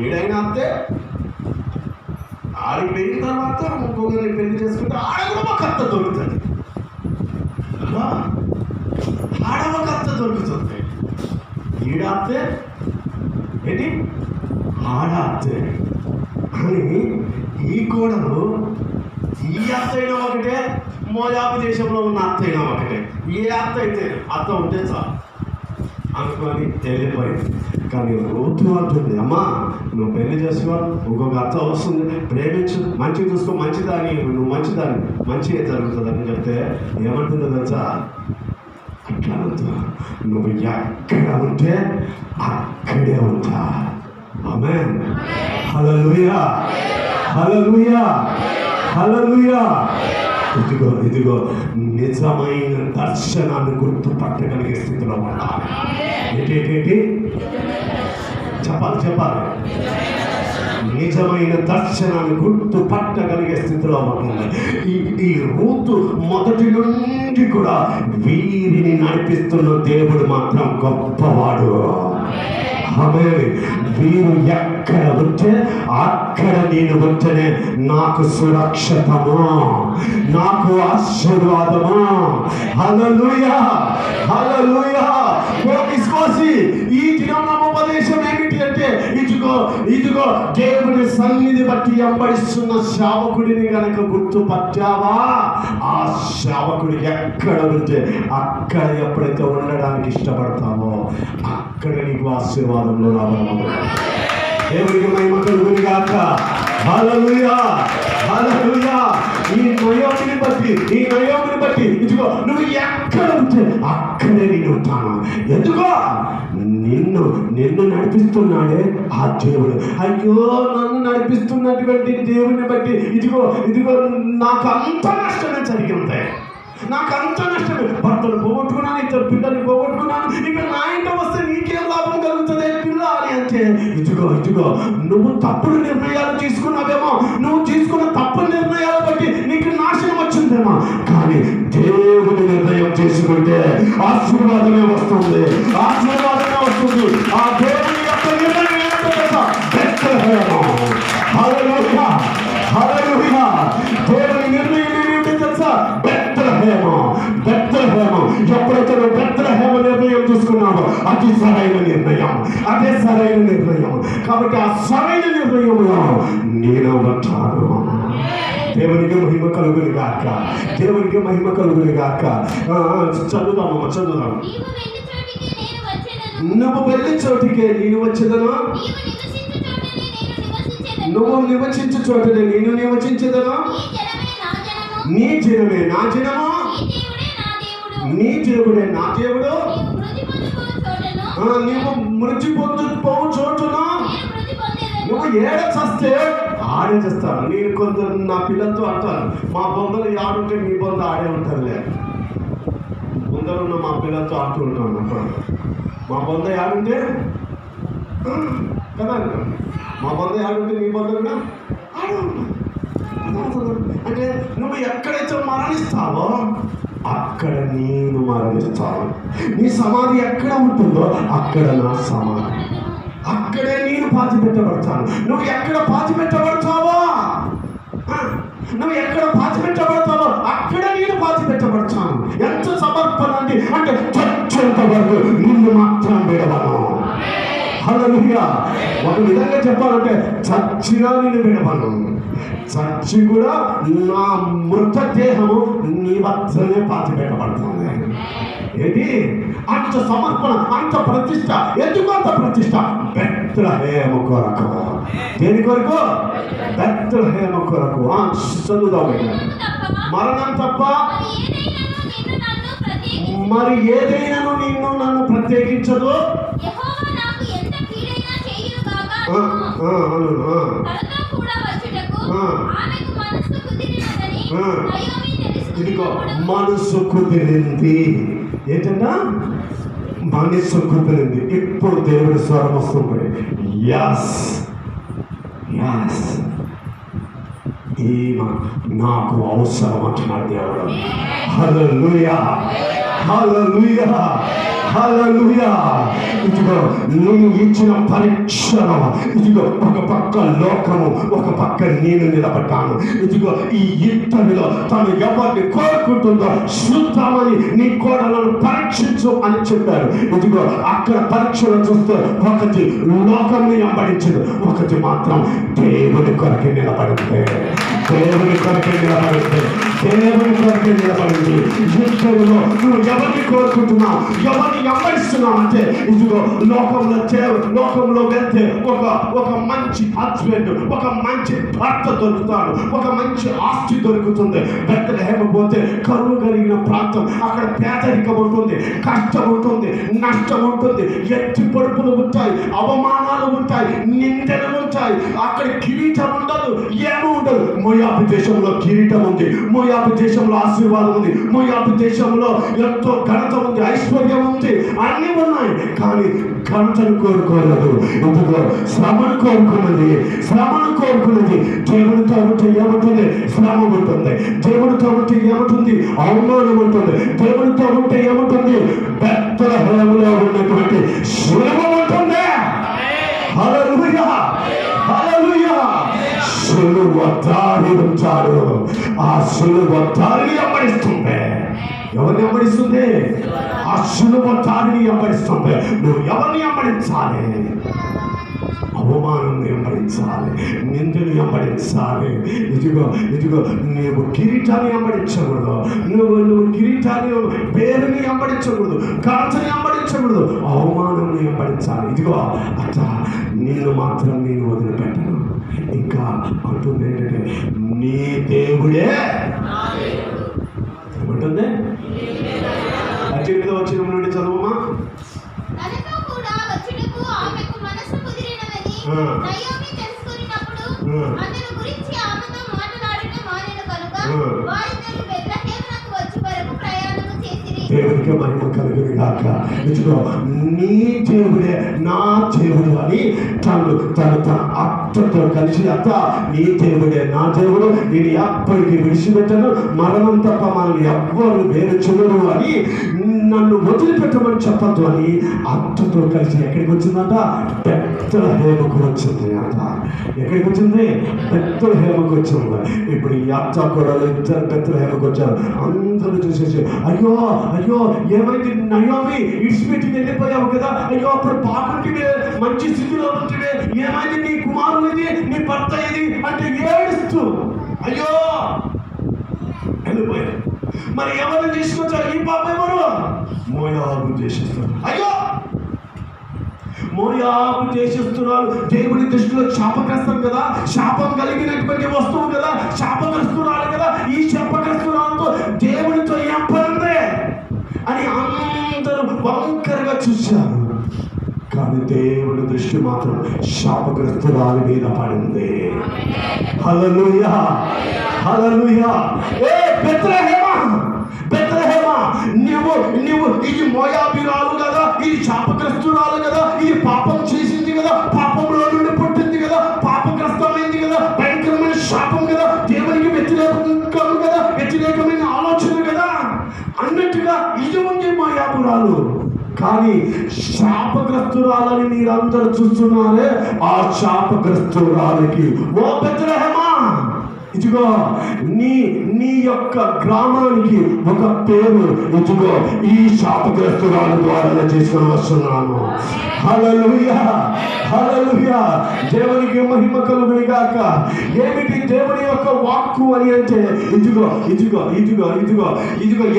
ఏడైనా అంతే. ఆడికి వెళ్ళిన తర్వాత ఇంకొకరిని పెళ్లి చేసుకుంటే ఆడ కూడా ఒక అత్త దొరుకుతుంది. ఆడ ఒక అత్త దొరుకుతుంది. ఈడ అత్తే ఏంటి, ఆడ అత్తే అని ఈ కోడలు ఈ అత్త అయినా ఒకటే, మోయాబు దేశంలో ఉన్న అత్త అయినా ఒకటే. ఏ అత్త అయితే అత్త ఉంటే చాలు అనుకొని వెళ్ళిపోయింది. కానీ రూతు అంటుంది, అమ్మా నువ్వు పెళ్లి చేసుకో, ఇంకొక అత్త వస్తుంది, ప్రేమించు, మంచిగా చూసుకో, మంచిదాని నువ్వు మంచిదాన్ని, మంచిగా జరుగుతుందని చెప్తే ఏమంటుందో తెలుసా? అట్లా ఉంటా, నువ్వు ఎక్కడ ఉంటే అక్కడే ఉంటా. ఆమేన్. హల్లెలూయా, హల్లెలూయా, హల్లెలూయా. ఇదిగో నిజమైన దర్శనాన్ని గుర్తుపట్టగలిగే స్థితిలో ఉండాలి. ఏంటి చెప్పాలి. నిజమైన దర్శనాన్ని గుర్తుపట్టగలిగే స్థితిలో ఉంటుంది. ఈ రూతు మొదటి నుండి కూడా వీరిని నడిపిస్తున్న దేవుడు మాత్రం గొప్పవాడు. వీరు ఎక్కడ ఉంటే అక్కడ నేను ఉంటేనే నాకు సురక్షితము, నాకు ఆశీర్వాదము. హల్లెలూయా, హల్లెలూయా. విశ్వాసి, ఈ దినోపదేశం ఏమిటి అంటే, ఇదిగో దేవుని సన్నిధి బట్టి వెంబడిస్తున్న సేవకుడిని గనక గుర్తుపట్టావా, ఆ సేవకుడు ఎక్కడ ఉంటే అక్కడ ఎప్పుడైతే ఉండడానికి ఇష్టపడతావో అక్కడ నీకు ఆశీర్వాదంలో రావాలి. దేవునికి మహిమ కలుగును గాక. హల్లెలూయా, హల్లెలూయా. ఈ నయోమిని బట్టి ఇదిగో నువ్వు ఎక్కడ ఉంటే అక్కడే నేను ఉంటాను. ఎందుకో నిన్ను నడిపిస్తున్నాడే ఆ దేవుడు. అయ్యో, నన్ను నడిపిస్తున్నటువంటి దేవుని బట్టి ఇదిగో నాకు అంత నష్టమే జరిగింది. నాకు అంత నష్టమే. భర్తను పోగొట్టుకున్నాను, ఇద్దరు పిల్లల్ని పోగొట్టుకున్నాను. ఇక నా ఇంట వస్తే నీకేం లాభం కలుగుతుంది పిల్ల అని అంటే, ఇదిగో నువ్వు తప్పుడు నిర్ణయాలు తీసుకున్నావేమో, నువ్వు తీసుకున్న తప్పుడు నిర్ణయాలు బట్టి నీకు నాశనం వచ్చిందేమో. కానీ దేవుని నిర్ణయం చేసుకుంటే ఆశీర్వాదమే వస్తుంది. ఆ దేవుని యొక్క నిర్ణయం ఏంటో తెలుసా? హల్లెలూయా, హల్లెలూయా. దేవుని నిర్ణయం ఏంటో తెలుసా? బెత్లెహేము. ఎప్పుడైతే నువ్వు బెత్లెహేము నిర్ణయం తీసుకున్నావో అదే సరైన నిర్ణయం. కాబట్టి ఆ సరైన నిర్ణయంలో నేను ఉంటాను. దేవునికి మహిమ కలుగును గాక. చదువుదాం. నువ్వు వెళ్ళే చోటికే నేను వచ్చేదను, నువ్వు నివసించే చోటనే నేను నివసించేదను. నీ జనమే నా జనము, నీ దేవుడే నా దేవుడు. నీవు మృతి పొందుపోవు చోటును నువ్వు ఏడ చస్తే ఆడే చేస్తాను. నేను కొందరు నా పిల్లలతో అంటాను, మా బొమ్మలు ఆడుంటే మీ బొంద ఆడే ఉంటారులే. ముందరున్న మా పిల్లలతో ఆడుతూ ఉంటాను. అప్పుడు మా బొంద ఆడుంటే కదా, మా బొంద ఆడుంటే నీ బొంద కూడా ఆడే ఉంటాను. అంటే నువ్వు ఎక్కడైతే మరణిస్తావో అక్కడ నేను మరణిస్తాను. నీ సమాధి ఎక్కడ ఉంటుందో అక్కడ నా సమాధి, అక్కడే నేను పాతి పెట్టబడతాను. నువ్వు ఎక్కడ పాతి పెట్టబడతావో అక్కడ నేను పాతి పెట్టబడతాను. ఎంత సమర్పణ అంటే చచ్చేంత వరకు నిన్ను మాత్రం విడవను. హల్లెలూయా. ఒక విధంగా చెప్పాలంటే చచ్చినా నేను విడవను. చచ్చి కూడా నా మృతదేహము నీ వద్దనే పాతి పెట్టబడుతుంది. ఏంటి అంత సమర్పణ, అంత ప్రతిష్ట. ఎందుకు అంత ప్రతిష్ట? బెత్లెహేము కొరకు. దేని కొరకు? బెత్లెహేము కొరకు. చదువుదాం. మరణం తప్ప మరి ఏదైనాను నిన్ను నన్ను ప్రత్యేకించదు. యెహోవా నాకు ఎంత కీడైనా చేయునుగాక తనతో కూడా వచ్చుటకు ఆమెకు మనస్సు కుదిరినదని నయోమి ఇదిగో తెలుసుకున్నప్పుడు మనసు కుదిరింది. ఏంటన్నా మనసు కుదిరింది. ఇప్పుడు దేవుడి స్వరం వస్తుంది. యస్ యస్ ఈమె నాకు అవసరం అంటున్నాడు దేవుడు. హల్లెలూయా హల్లెలూయా హల్లెలూయా. ఇదిగో నువ్వు ఇచ్చిన పరీక్షను, ఇదిగో ఒక పక్క లోకము, ఒక పక్క నేను నిలబడ్డాను. ఇదిగో ఈ ఇద్దరిలో తను ఎవరిని కోరుకుంటుందో చూద్దామని నీ కోడలను పరీక్షించు అని చెప్పారు. ఇదిగో అక్కడ పరీక్షలు చూస్తే ఒకటి లోకంని వెంబడించదు, ఒకటి మాత్రం దేవుని కొరకే నిలబడింది. దేవుని కొరకే నిలబడింది. దేవుని కొరకే నిలబడింది. ఇద్దరిలో నువ్వు ఎవరిని కోరుకుంటున్నావు, ఎవరిని వెంబడిస్తున్నావు అంటే, ఇదిగో లోకంలో వెళ్తే ఒక మంచి హస్బెండ్, ఒక మంచి భర్త దొరుకుతాడు, ఒక మంచి ఆస్తి దొరుకుతుంది. బెత్లెహేము పోతే కరువు కలిగిన ప్రాంతం, అక్కడ పేదరికం ఉంటుంది, కష్టం ఉంటుంది, నష్టం ఉంటుంది, ఎత్తి పొడుపులు ఉంటాయి, అవమానాలు ఉంటాయి, నిందలు ఉంటాయి. అక్కడ కిరీటం ఉండదు, ఏమీ ఉండదు. మోయాబు దేశంలో కిరీటం ఉంది, మోయాబు దేశంలో ఆశీర్వాదం ఉంది, మోయాబు దేశంలో ఎంతో ఘనత ఉంది, ఐశ్వర్యం ఉంది, అన్నీ ఉన్నాయి. కానీ ఘనతను కోరుకోలేదు. ఎందుకో శ్రమను కోరుకున్నది. దేవుడితో ఉంటే ఏముంటుంది? శ్రమ ఉంటుంది. దేవుడితో ఉంటే ఏముంటుంది? అవమానం ఉంటుంది. దేవుడితో ఉంటే ఏముంటుంది? బెత్లెహేములో ఉన్నటువంటి శ్రమ ఉంటుంది. హల్లెలూయా హల్లెలూయా. సిలువ దారి ఉంచాడు. ఆ సిలువ దారిని వెంబడిస్తుంది. ఎవరిని వెంబడిస్తుంది? ఆ సిలువ దారిని వెంబడిస్తుంది. నువ్వు ఎవరిని వెంబడించాలి? అవమానం వెంబడించాలి, నిందలు వెంబడించాలి. ఇదిగో నువ్వు కిరీటాన్ని వెంబడించకూడదు, నువ్వు కిరీటాన్ని పేరుని వెంబడించకూడదు, ఘనతని వెంబడించకూడదు, అవమానం వెంబడించాలి. ఇదిగో అట్లా నిన్ను మాత్రం నేను వదిలిపెట్టను. ఇంకా అంటుంది ఏంటంటే, నీ దేవుడే ఏమంటుంది? అత్యంత వచ్చిన నుండి చదువుమా. తనతో కూడా వచ్చుటకు ఆమెకు మనస్సు కుదిరినదని నయోమి తెలుసుకున్నప్పుడు అతని గురించి ఆమెతో మాట్లాడటం మానేను కనుక వారిద్దరూ బెత్లెహేమునకు వచ్చి వరకు ప్రయాణము చేసిరి. దేవుడికి మహిమ కలుగును గాక. ఇదిగో నీ దేవుడే నా దేవుడు అని తన అత్తతో కలిసి, అత్త నీ దేవుడే నా దేవుడు, నేను ఎప్పటికీ విడిచిపెట్టను, మరణం తప్ప మనల్ని ఎవ్వరు వేరు చూడరు అని, నన్ను వదిలిపెట్టమని చెప్పద్దు అని అత్తతో కలిసి ఎక్కడికి వచ్చిందంట? బెత్లెహేముకు వచ్చింది అంట. ఎక్కడికి వచ్చింది? బెత్లెహేముకు వచ్చింది. ఇప్పుడు ఈ అత్త కూడా ఇద్దరు బెత్లెహేముకు వచ్చారు. అందరూ చూసేసి, అయ్యో ఏమైంది నయోమి, ఇడిచిపెట్టి వెళ్ళిపోయావు కదా, అయ్యో అప్పుడు బాగుంటివే, మంచి స్థితిలో ఉంటివే, ఏమైంది నీ కుమారుడు ఇది, నీ భర్త ఇది అంటే ఏడుస్తూ అయ్యో వెళ్ళిపోయారు. మరి ఎవరిని తీసుకొచ్చారు? ఈ పాప ఎవరు? మోయాబు దేశస్తున్నారు. అయ్యో మోయాబు దేశస్తున్నారు. దేవుడి దృష్టిలో శాపగ్రస్తం కదా, శాపం కలిగినటువంటి వస్తువు కదా, శాపగ్రస్తురాలు కదా, ఈ శాపగ్రస్తురాలతో దేవుడితో ఏం పనుంది అని అందరూ వంకరగా చూశారు. కానీ దేవుడి దృష్టి మాత్రం శాపగ్రస్తురాలి మీద పడింది. హల్లెలూయా హల్లెలూయా. ఏ బెత్లెహేమా, నువ్వు ఇది మోయాబీరాలు కదా, ఇది శాపగ్రస్తురాలు కదా, ఇది పాపం చేసింది కదా, పాపంలో నుండి పుట్టింది కదా, పాపగ్రస్తమైంది కదా, భయంకరమైన శాపం కదా, దేవునికి వ్యతిరేకమైన ఆలోచన కదా అన్నట్టుగా ఇది ఉంది మోయాబీరాలు. కానీ శాపగ్రస్తురాలని మీరందరూ చూస్తున్నారే, ఆ శాపగ్రస్తురాలికి ఓ బెత్లెహేమా, ఇదిగో నీ యొక్క గ్రామానికి ఒక పేరు ఇదిగో ఈ శాపగ్రస్తురాల ద్వారా తీసుకొని వస్తున్నాను. హల్లెలూయా హల్లెలూయా. దేవునికి మహిమ కలుగును గాక. ఏమిటి దేవుని యొక్క వాక్కు అని అంటే, ఇదిగో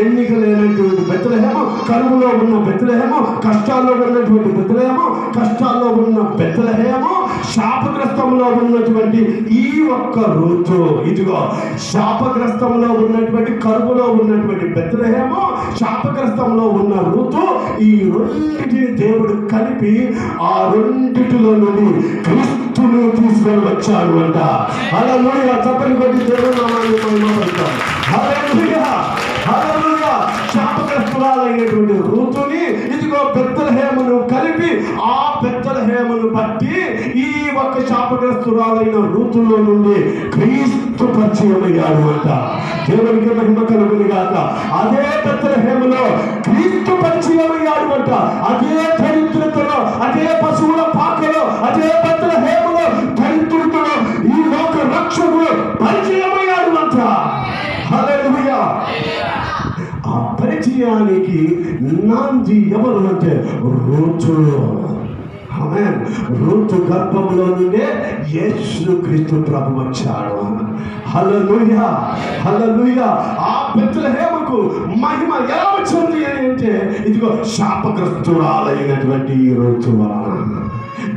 ఎన్నిక లేనటువంటి బెత్లెహేము, కరువులో ఉన్న బెత్లెహేము, కష్టాల్లో ఉన్నటువంటి బెత్లెహేము, కష్టాల్లో ఉన్న బెత్లెహేము, శాపగ్రస్తంలో ఉన్నటువంటి ఈ ఒక్క రూతు, ఇదిగో శాపగ్రస్తంలో ఉన్నటువంటి కరువులో ఉన్నటువంటి బెత్లెహేము, శాపగ్రస్తంలో ఉన్న రూతు, ఈ రెండింటిని దేవుడు కలిపి ఆ రెండిటిలో నుండి క్రీస్తును తీసుకొని వచ్చాడు అంట. హల్లెలూయా. చప్పట్లు కొట్టి దేవుని నామాన్ని మహిమపడతాం. హల్లెలూయా, హల్లెలూయా. శాపగ్రస్తురాలైనటువంటి రూతుని ఇదిగో బెత్లెహేమును కలిపి ఆ బెత్లెహేమును బట్టి ఈ ఒక్క శాపగ్రస్తురాలైన రూతులో నుండి క్రీస్తు పరిచయమయ్యాడు అంట. దేవునికి మహిమ కలుగును గాక. అదే బెత్లెహేములో క్రీస్తు పరిచయమయ్యాడు అంట. అదే దరిద్రతలో, అదే పశువుల పాకలో, అదే బెత్లెహేములో దరిద్రతలో ఈ లోక రక్షకుడు పరిచయమయ్యాడు అంట. హల్లెలూయా. ఆ పరిచయానికి నాంది ఎవరు అంటే రూతు. ఆమేన్. రూతు గర్భంలో నుండే యేసుక్రీస్తు ప్రభు వచ్చాడు. హల్లెలూయా, హల్లెలూయా. ఆ బెత్లెహేముకు మహిమ ఎలా వచ్చింది అని అంటే ఇదిగో శాపగ్రస్తురాలైనటువంటి ఈ రూతు వలన.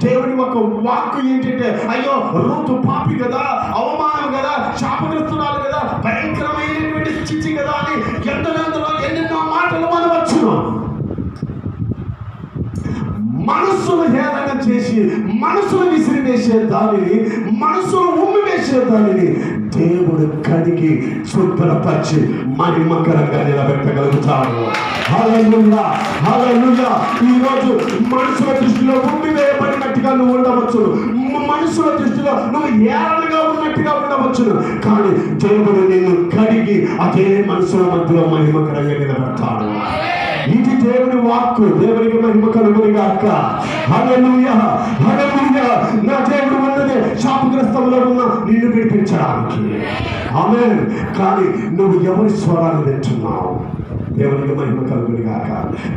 దేవుని ఒక వాక్కు ఏంటంటే, అయ్యో రూతు పాపి కదా, అవమానం కదా, శాపగ్రస్తురాలు కదా, భయంకరమైనటువంటి స్థితి కదా అని ఎంతెంతలో ఎన్నెన్నో మాటలు మనవచ్చును. మనస్సును హేళన చేసి, మనసును విసిరివేసే దానిని, మనసును ఉమ్మివేసే దానిని దేవుడు కడిగి శుభ్రపరిచి మహిమకరంగా నిలబెట్టగలుగుతాడు. హల్లెలూయా, హల్లెలూయా. ఈరోజు మనుషుల దృష్టిలో ఉమ్మివేయబడినట్టుగా నువ్వు ఉండవచ్చు, మనుషుల దృష్టిలో నువ్వు ఏళనగా ఉన్నట్టుగా ఉండవచ్చును, కానీ దేవుడు నిన్ను కడిగి అదే మనుషుల మధ్యలో మహిమకరంగా నిలబెడతాడు. ఇది దేవుని వాక్కు. దేవునికి మహిమ కలుగును గాక. హల్లెలూయా, హల్లెలూయా. నా దేవుడు ఉన్నదే శాపగ్రస్తంలో ఉన్న నిన్ను విడిపించడానికి. ఆమేన్. కానీ నువ్వు ఎవరి స్వరాన్ని వింటున్నావు? దేవునికి మహిమ కలుగును గాక.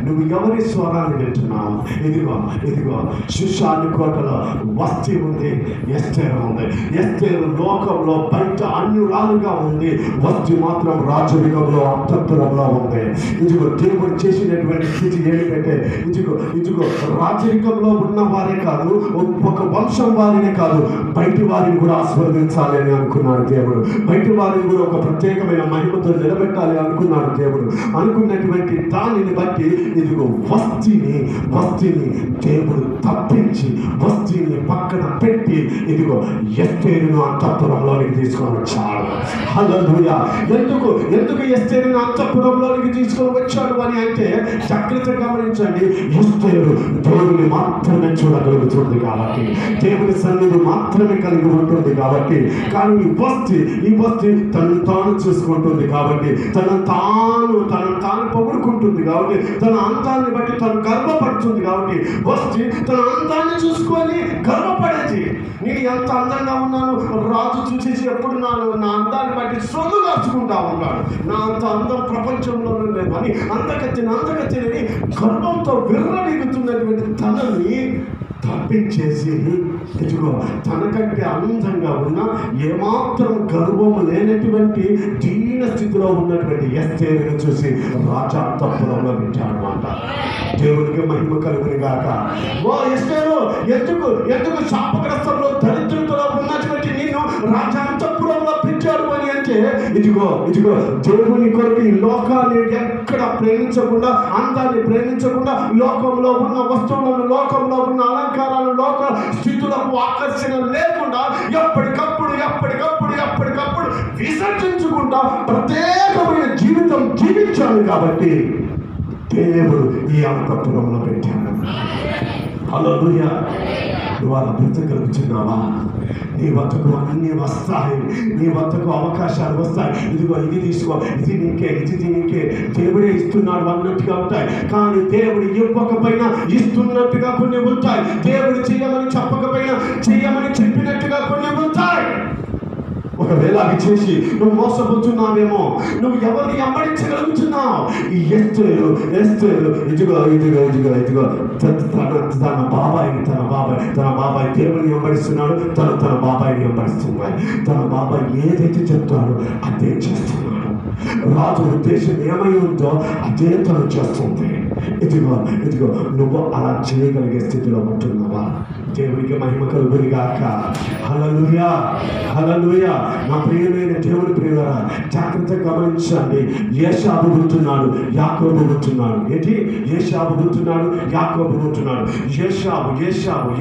నువ్వు ఎవరి స్వరాన్ని వింటున్నావు? ఇదిగో ఇదిగో షూషాను కోటలో వస్తీ ఉంది, ఎస్తేరు ఉంది. ఎస్తేరు లోకంలో బయట అన్యురాలుగా ఉంది, వస్తీ మాత్రం రాజరికంలో అంతఃపురంలో ఉంది. ఇదిగో దేవుడు చేసినటువంటి స్థితి ఏంటంటే ఇదిగో ఇదిగో రాజరికంలో ఉన్న వారే కాదు, ఒక వంశం వారినే కాదు, బయటి వారిని కూడా ఆస్వాదించాలి అని అనుకున్నాడు దేవుడు. బయటి వారిని కూడా ఒక ప్రత్యేకమైన మహిమతో నిలబెట్టాలి అనుకున్నాడు దేవుడు. అనుకున్నటువంటి దానిని బట్టి ఇదిగో వస్తీని దేవుడు తప్పించి వస్తీని పక్కన పెట్టి ఇదిగో ఎస్తేరును అంతఃపురంలోనికి తీసుకొని వచ్చాడు. హల్లెలూయా. ఎందుకు ఎస్తేరును అంతఃపురంలోనికి తీసుకొని వచ్చాడు అని అంటే జాగ్రత్తగా గమనించండి. ఎస్తేరు దేవుని మాత్రమే చూడగలుగుతుంది కాబట్టి, దేవుని సన్నిధి మాత్రమే కలిగి ఉంటుంది కాబట్టి, కానీ ఈ బస్తి తను తాను చూసుకుంటుంది కాబట్టి, తను తాను పొగుడుకుంటుంది కాబట్టి, తన అందాన్ని బట్టి తను గర్వపడుతుంది కాబట్టి, బస్తి తన అందాన్ని చూసుకొని గర్వపడేది. నేను ఎంత అందంగా ఉన్నాను, రాజు చూసేసి ఎప్పుడు నా అందాన్ని బట్టి సొల్లు దాచుకుంటా ఉన్నాడు, నా అంత అందం ప్రపంచంలో లేదు అని అందకచ్చని గర్వంతో విర్రవీగుతున్నటువంటి తనని తప్పించేసి ఇదిగో తనకంటే అందంగా ఉన్న ఏమాత్రం గర్వము లేనటువంటి దీన స్థితిలో ఉన్నటువంటి ఎస్తేరును చూసి రాజా అంతఃపురంలో పెట్టాడు అంట. దేవునికి మహిమ కలుగును గాక. ఓ ఎస్తేరు, ఎందుకు శాపగ్రస్తంలో దరిద్రతలో ఉన్నటువంటి నిన్ను రాజా అంతఃపురంలో పెట్టాడు అని అంటే ఇదిగో దేవుని కొరకు ఈ లోకాన్ని ఎక్కడ ప్రేమించకుండా, అందాన్ని ప్రేమించకుండా, లోకంలో ఉన్న వస్తువులను, లోకంలో ఉన్న అలంకారాలు, లోక స్థితులకు ఆకర్షణ లేకుండా ఎప్పటికప్పుడు విసర్జించుకుంటా ప్రత్యేకమైన జీవితం జీవించాలి కాబట్టి దేవుడు ఈ అంతఃపురంలో పెట్టాడు. హల్లెలూయా. నువ్వు అలా బ్రతకగలుగుతున్నావా? నీ వద్దకు అన్నీ వస్తాయి, నీ వద్దకు అవకాశాలు వస్తాయి. ఇదిగో ఇది తీసుకో, ఇది నీకే దేవుడే ఇస్తున్నాడు అన్నట్టుగా ఉంటాయి. కానీ దేవుడు ఇవ్వకపోయినా ఇస్తున్నట్టుగా కొన్ని ఉంటాయి. దేవుడు చేయమని చెప్పకపోయినా చేయమని చెప్పినట్టుగా కొన్ని ఉంటాయి. ఒకవేళ అవి చేసి నువ్వు మోసపోతున్నావేమో, నువ్వు ఎవరిని వెంబడించగలుగుతున్నావు? ఈ ఎస్తేరు ఇదిగో తన బాబాయ్ దేవుని వెంబడిస్తున్నాడు, తన బాబాయిని వెంబడిస్తున్నాడు. తన బాబాయ్ ఏదైతే చెప్తాడో అదే చేస్తున్నాడు. రాజు ఉద్దేశం ఏమై ఉందో అదే తను చేస్తుంది. ఇదిగో ఇదిగో నువ్వు అలా చేయగలిగే స్థితిలో ఉంటున్నావా? దేవునికి మహిమ కలుగును గాక. హల్లెలూయా, హల్లెలూయా. నా ప్రియమైన దేవుని ప్రియులారా, జాగ్రత్తగా గమనించండి. ఏశావు పుట్టినాడు, యాకోబు పుట్టినాడు. ఏంటి? ఏశావు పుట్టినాడు, యాకోబు పుట్టినాడు.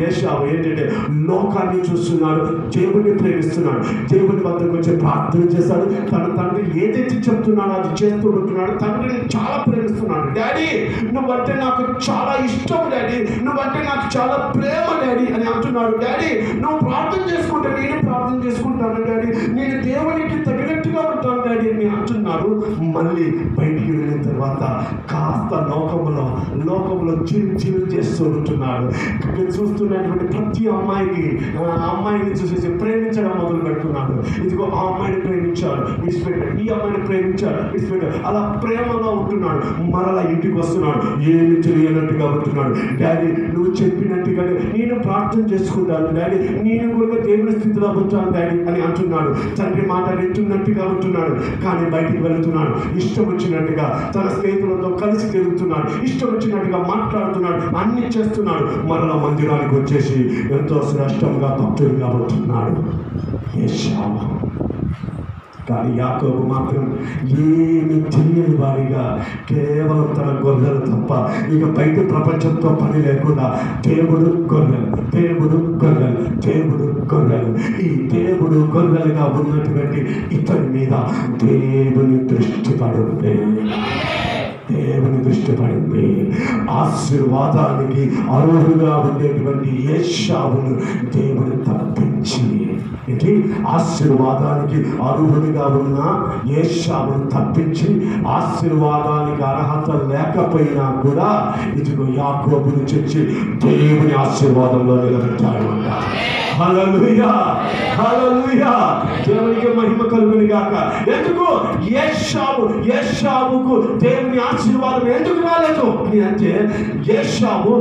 ఏశావు ఏంటంటే లోకాన్ని చూస్తున్నాడు, దేవుడిని ప్రేమిస్తున్నాడు, దేవుని వద్దకు వచ్చి ప్రార్థన చేస్తాడు. తన తండ్రి ఏదైతే చెప్తున్నాడో అది చేస్తూ ఉంటున్నాడు. తండ్రిని చాలా ప్రేమిస్తున్నాడు. డాడీ నువ్వంటే నాకు చాలా ఇష్టం డాడీ, నువ్వంటే నాకు చాలా ప్రేమ డాడీ అని అంటున్నాడు. డాడీ నువ్వు ప్రార్థన చేసుకుంటే నేను ప్రార్థన చేసుకుంటాను డాడీ, నేను దేవునికి తగినట్టుగా ఉంటాను డాడీ అని అంటున్నాడు. మళ్ళీ బయటికి వెళ్ళిన తర్వాత కాస్త లోకంలో చిరు చేస్తూ ఉంటున్నాడు. ఇక్కడ చూస్తున్నటువంటి ప్రతి అమ్మాయిని చూసేసి ప్రేమించడం మొదలు పెడుతున్నాడు. ఇదిగో ఆ అమ్మాయిని ప్రేమించాడు, విడిచిపెట్టాడు, ఈ అమ్మాయిని ప్రేమించాడు, విడిచిపెట్టాడు. అలా ప్రేమలో ఉంటున్నాడు. మరలా ఇంటికి వస్తున్నాడు, ఏమి తెలియనట్టుగా ఉంటున్నాడు. డాడీ నువ్వు చెప్పినట్టుగానే నేను ప్రార్థన చేసుకుంటాను డాడీ, నేను కూడా దేవుని స్థితిలో ఉంటాను డాడీ అని అంటున్నాడు. తండ్రి మాట వింటున్నట్టుగా ఉంటున్నాడు. కానీ బయటికి వెళుతున్నాడు, ఇష్టం వచ్చినట్టుగా తన స్నేహితులతో కలిసి తిరుగుతున్నాడు, ఇష్టం వచ్చినట్టుగా మాట్లాడుతున్నాడు, అన్ని చేస్తున్నాడు. మరలా మందిరానికి వచ్చేసి ఎంతో శ్రేష్టంగా భక్తుడిగా ఉంటున్నాడు ఏశావు. కానీ యాకోబు మాత్రం ఏమి తెలియని వాడిగా కేవలం తన గొర్రెలు తప్ప ఇక బయట ప్రపంచంతో పని లేకుండా దేవుడు గొర్రెలు ఈ దేవుడు గొర్రెలుగా ఉన్నటువంటి ఇతని మీద దేవుని దృష్టి పడింది. ఆశీర్వాదానికి అర్హుడుగా ఉండేటువంటి ఏశావును దేవుడు తప్పించి, ఏంటి? ఆశీర్వాదానికి అర్హుడిగా ఉన్న ఏశావును తప్పించి, ఆశీర్వాదానికి అర్హత లేకపోయినా కూడా ఇదిగో యాకోబును చేర్చి దేవుని ఆశీర్వాదంలో నిలబెట్టాడు అంట. హల్లెలూయా, హల్లెలూయా. దేవునికి మహిమ కలుగును గాక. ఎందుకు ఏశావుకు దేవుని ఆశీర్వాదం ఎందుకు రాలేదు అని అంటే, ఏశావు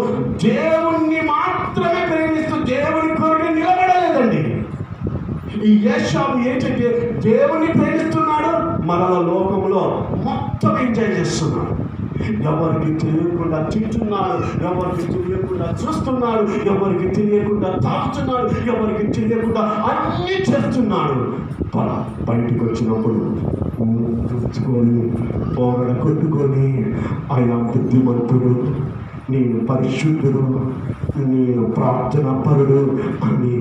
దేవుణ్ణి మాత్రమే ప్రేమిస్తూ దేవుని కొరకు నిలబడలేదండి. ఈ ఏశావు ఏంటంటే దేవుణ్ణి ప్రేమిస్తున్నాడు, మరల లోకంలో మొత్తం ఎంజాయ్ చేస్తున్నాడు. ఎవరికి తెలియకుండా తింటున్నాడు, ఎవరికి తెలియకుండా చూస్తున్నాడు, ఎవరికి తెలియకుండా తాగుతున్నాడు, ఎవరికి తెలియకుండా అన్నీ చేస్తున్నాడు. బయటికి వచ్చినప్పుడు రుచుకొని పోగడ కొట్టుకొని ఆయన బుద్ధిమంతుడు, నేను పరిశుద్ధుడు, నేను ప్రార్థన పరుడు అని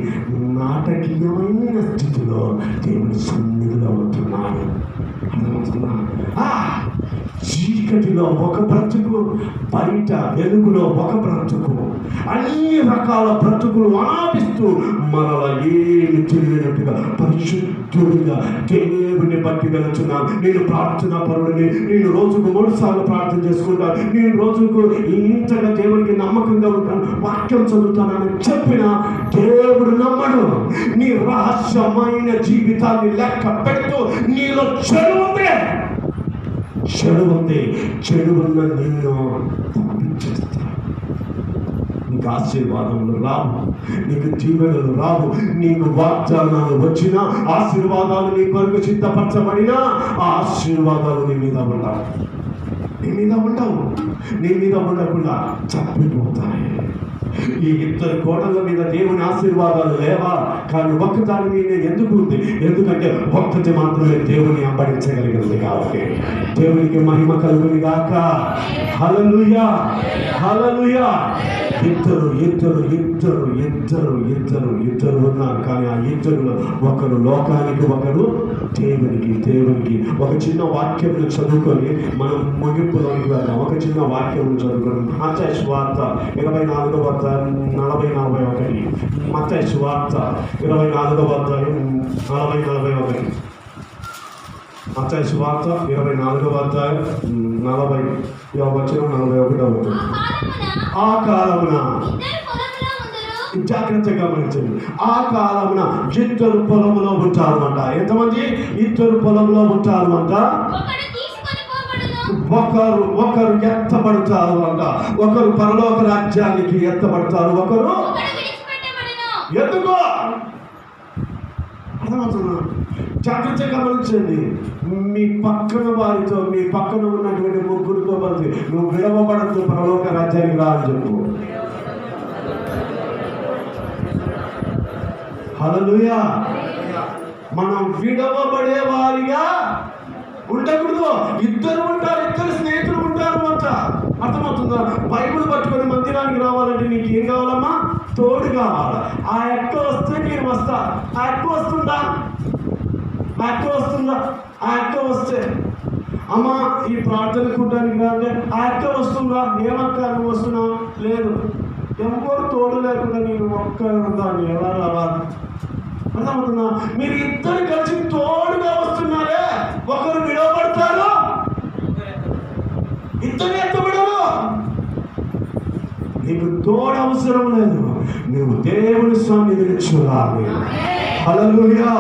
నాటకీయమైన స్థితిలో దేవుని సన్నిధిలో ఉంటున్నాడు. చీకటిలో ఒక బ్రతుకు, బయట వెలుగులో ఒక బ్రతుకు, అన్ని రకాల బ్రతుకులు ఆపిస్తూ మరలా ఏమి తెలియనట్టుగా పరిశుద్ధుడిగా దేవుని బట్టి వెళుతున్నాను. నేను ప్రార్థన పరుడిని, నేను రోజుకు 3 సార్లు ప్రార్థన చేసుకుంటాను, నేను రోజుకు ఇంతగా దేవునికి నమ్మకంగా ఉంటాను, వాక్యం చదువుతానని చెప్పిన దేవుడు నమ్మడు. నీ రహస్యమైన జీవితాన్ని లెక్క పెడుతూ నీలో చెడు ఉన్న నిన్ను తప్పించేస్తా. నీకు ఆశీర్వాదములు రావు, నీకు దీవెనలు రావు, నీకు వాగ్దానాలు వచ్చినా, ఆశీర్వాదాలు నీ కొరకు సిద్ధపరచబడినా ఆ ఆశీర్వాదాలు నీ మీద ఉండకుండా చప్పిపోతాయి. ఈ 2 కోటల మీద దేవుని ఆశీర్వాదాలు లేవా? కానీ ఒక్కదాని మీద ఎందుకు ఉంది? ఎందుకంటే ఒక్కటి మాత్రమే దేవుని అంబడించగలిగింది కాబట్టి. దేవునికి మహిమ కలుగును గాక. హల్లెలూయా, హల్లెలూయా. ఇద్దరు ఉన్నారు. కానీ ఆ ఇద్దరులో ఒకరు లోకానికి, ఒకరు దేవునికి. ఒక చిన్న వాక్యం చదువుకొని మనం ముగింపులోకి వెళ్దాం. ఒక చిన్న వాక్యం చదువుకొని మత్తయి సువార్త 24వ అధ్యాయం 40-41. మత్తయి సువార్త 24వ అధ్యాయం 40-41. మత్తయి సువార్త 24వ అధ్యాయం 40-41. ఆ కాలమున జాగ్రత్తగా గమనించండి. ఆ కాలమున 2 పొలంలో ఉంటారు అంట. ఎంతమంది? 2 పొలంలో ఉంటారు అంట. ఒకరు ఎత్తబడతారు అంట. ఒకరు పరలోక రాజ్యానికి ఎత్తబడతారు, ఒకరు ఎందుకో అర్థమవుతుందా? జాగ్రత్తగా గమనించండి. మీ పక్కన వారితో, మీ పక్కన ఉన్నటువంటి ముగ్గురితో కలిసి నువ్వు విడవబడద్దు, పరలోక రాజ్యానికి రా అని చెప్పు. హల్లెలూయా. మనం విడవబడే వారిగా ఉండకూడదు. ఇద్దరు ఉంటారు, ఇద్దరు స్నేహితులు ఉంటారు అంట. అర్థమవుతుందా? బైబిల్ పట్టుకొని మందిరానికి రావాలంటే నీకు ఏం కావాలమ్మా? తోడు కావాలి. ఆ అక్క వస్తే నేను వస్తా. ఆ అక్క వస్తుందా? ఆ అక్క వస్తుందా? ఆ అక్క వస్తే అమ్మ ఈ ప్రార్థన కూడడానికి రా అంటే ఆ అక్క వస్తుందా? ఏమక్క నువ్వు వస్తున్నావు? లేదు. ఎవరు తోడు లేకుండా నేను ఒక్క దాన్ని ఎలా రావాలి? అర్థమవుతుందా? మీరు ఇద్దరు కలిసి తోడుగా వస్తున్నారే, ఒకరు విడవబడతారు, ఇద్దరు ఎత్తబడరు. నీకు తోడు అవసరం లేదు, నువ్వు దేవుని సన్నిధిని చూడాలి. హల్లెలూయా,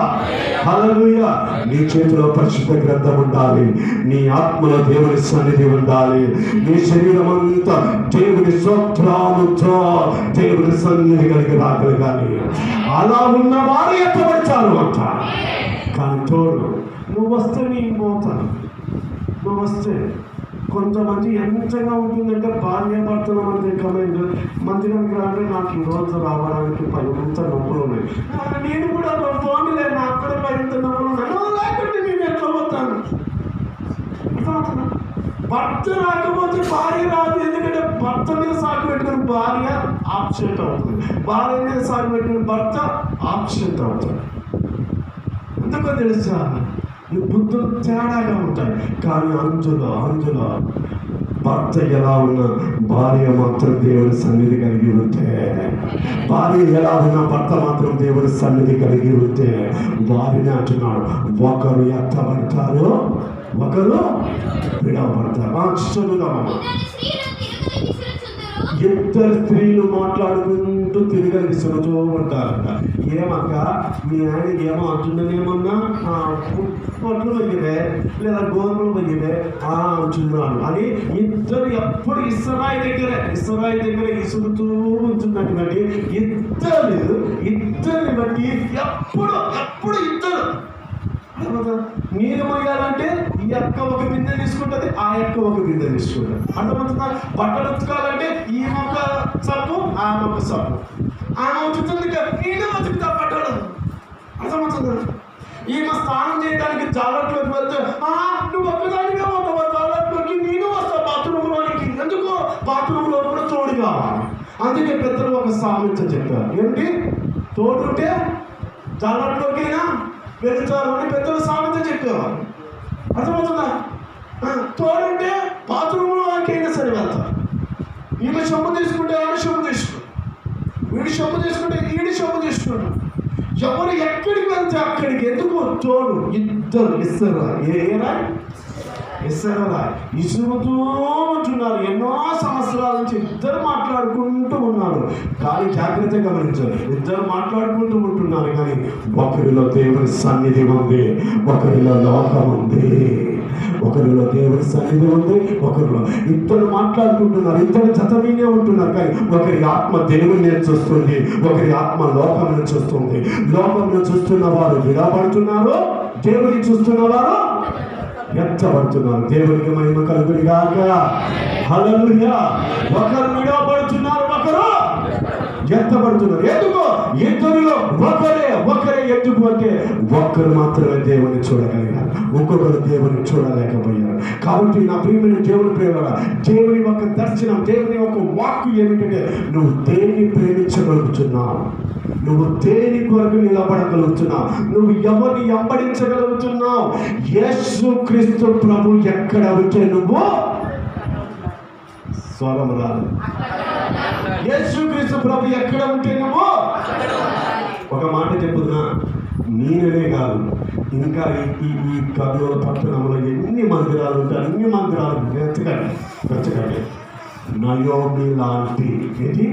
హల్లెలూయా. నీ చేతిలో పరిశుద్ధ గ్రంథం ఉండాలి, నీ ఆత్మలో దేవుని సన్నిధి ఉండాలి, నీ శరీరం అంతా దేవుని స్తోత్రాలతో దేవుని సన్నిధి కలిగి రాగలగాలి. అలా ఉన్న వారు ఎత్తబడతారు అంట. కానీ తోడు నువ్వు వస్తే నీ మోత, నువ్వు వస్తే కొంతమంది ఎంతగా ఉంటుందంటే భార్య భర్తల మధ్య కమెంట్ మందిరానికి రాంటే నాకు ఈ రోజు రావడానికి పైంత నొప్పులు ఉన్నాయి, నేను కూడా ఫోన్లే నాకు కూడా పైంత నొప్పులు ఉన్నాయి, లేకుంటే నేను ఎట్లా పోతాను? భర్త రాకపోతే భార్య రాదు. ఎందుకంటే భర్త మీద సాగు పెట్టుకుని భార్య ఆబ్సెంట్ అవుతుంది, భార్య మీద సాగు పెట్టుకుని భర్త ఆబ్సెంట్ అవుతుంది. ఎందుకో తెలుసా? ఈ బుద్ధులు తేడాగా ఉంటాయి. కానీ అందులో భర్త ఎలా ఉన్నా భార్య మాత్రం దేవుని సన్నిధి కలిగి ఉంటే, భార్య ఎలా ఉన్నా భర్త మాత్రం దేవుని సన్నిధి కలిగి ఉంటే, వారిని అంటున్నాడు ఒకరు ఎత్తబడతారు, ఒకరు విడవబడతారు. చదువుదామా? ఇద్దరు స్త్రీలు మాట్లాడుకుంటూ తిరిగి విసురుతూ ఉంటారంట. ఏమక్క మీ ఆయన ఏమో అంటున్నానేమన్నా, పొట్లు పోయివే లేదా గోధుమలు పోయివే అంటున్నాను అని ఇద్దరు ఎప్పుడు ఇస్రాయి దగ్గర ఇసురుతూ ఉంటున్నట్టు బట్టి ఇద్దరిని బట్టి ఎప్పుడు ఇద్దరు నీరు మొయ్యాలంటే ఈ అక్క ఒక బిందె తీసుకుంటుంది, ఆ అక్క ఒక బిందె తీసుకుంటుంది. అర్థమవుతుందా? బట్టలు ఉతకాలంటే ఈ మొక్క సబ్బు, ఆ మొక్క సబ్బు, ఆమె ఉతుకుతుంది, నీళ్ళు ఉతుకుతా బట్టలు. అర్థమవుతుందా? ఈమె స్నానం చేయడానికి జాలట్లోకి వెళ్తే నువ్వు ఒక్కదానిగా ఉన్నావు జాలట్లోకి, నేను వస్తా బాత్రూంలోనికి. ఎందుకు? బాత్రూంలో కూడా తోడు కావాలి. అందుకే పెద్దలు ఒక సామెత చెప్పారు, ఏంటి? తోడుంటే జాలట్లోకైనా వెళ్తారు అని పెద్దలు సామెత చెప్పేవారు. అర్థమవుతుందా? తోడుంటే బాత్రూంలో వారికైనా సరే వెళ్తారు. ఈమె సొమ్ము తీసుకుంటే ఆమె సొమ్ము తీసుకుంటారు, వీడి సొమ్ము తీసుకుంటే ఈడి సొమ్ము తీసుకుంటారు. ఎవరు ఎక్కడికి వెళ్తే అక్కడికి. ఎందుకు? తోడు. ఇద్దరు ఇస్తారా ఇసురుతూ ఉంటున్నారు. ఎన్నో సంవత్సరాల నుంచి ఇద్దరు మాట్లాడుకుంటూ ఉన్నారు. కానీ జాగ్రత్తగా గమనించారు, ఇద్దరు మాట్లాడుకుంటూ ఉంటున్నారు, కానీ ఒకరిలో దేవుని సన్నిధి ఉంది, ఒకరిలో లోకం ఉంది. ఒకరిలో దేవుని సన్నిధి ఉంది, ఒకరిలో ఇద్దరు మాట్లాడుకుంటున్నారు, ఇద్దరు జతమీనే ఉంటున్నారు. కానీ ఒకరి ఆత్మ దేవుని చూస్తుంది, ఒకరి ఆత్మ లోకం చూస్తుంది. లోకంలో చూస్తున్న వారు విడబడుతున్నారు, దేవుని చూస్తున్న వారు ఎత్తబడుతున్నారు. దేవునికి మహిమ కలుగును గాక. హల్లెలూయా. ఒకరు విడవబడుతున్నారు, ఒకరు ఎత్తబడుతున్నారు. ఎందుకు? ఇద్దరిలో ఒకరే ఎందుకు అంటే ఒక్కరు మాత్రమే దేవుని చూడగలిగారు, ఒక్కొక్కరు దేవుని చూడలేకపోయారు. కాబట్టి నా ప్రియమైన దేవుని ప్రేమ, దేవుని ఒక దర్శనం, దేవుని ఒక వాక్కు ఏమిటంటే నువ్వు దేన్ని ప్రేమించగలుగుతున్నావు, నువ్వు దేని కొరకు నిలబడగలుగుతున్నావు, నువ్వు ఎవరిని వెంబడించగలుగుతున్నావు. యేసు క్రీస్తు ప్రభు ఎక్కడ ఉంటే నువ్వు స్వరం రాదు. యేసు క్రీస్తు ప్రభు ఎక్కడ ఉంటే నువ్వు ఒక మాట చెప్పుతున్నా, నేనే కాదు ఇంకా ఈ కర్నూలు పట్టణంలో ఎన్ని మందిరాలు ఉంటాయి, అన్ని మందిరాలు వెతకండి. నయోమి లాంటి ఇది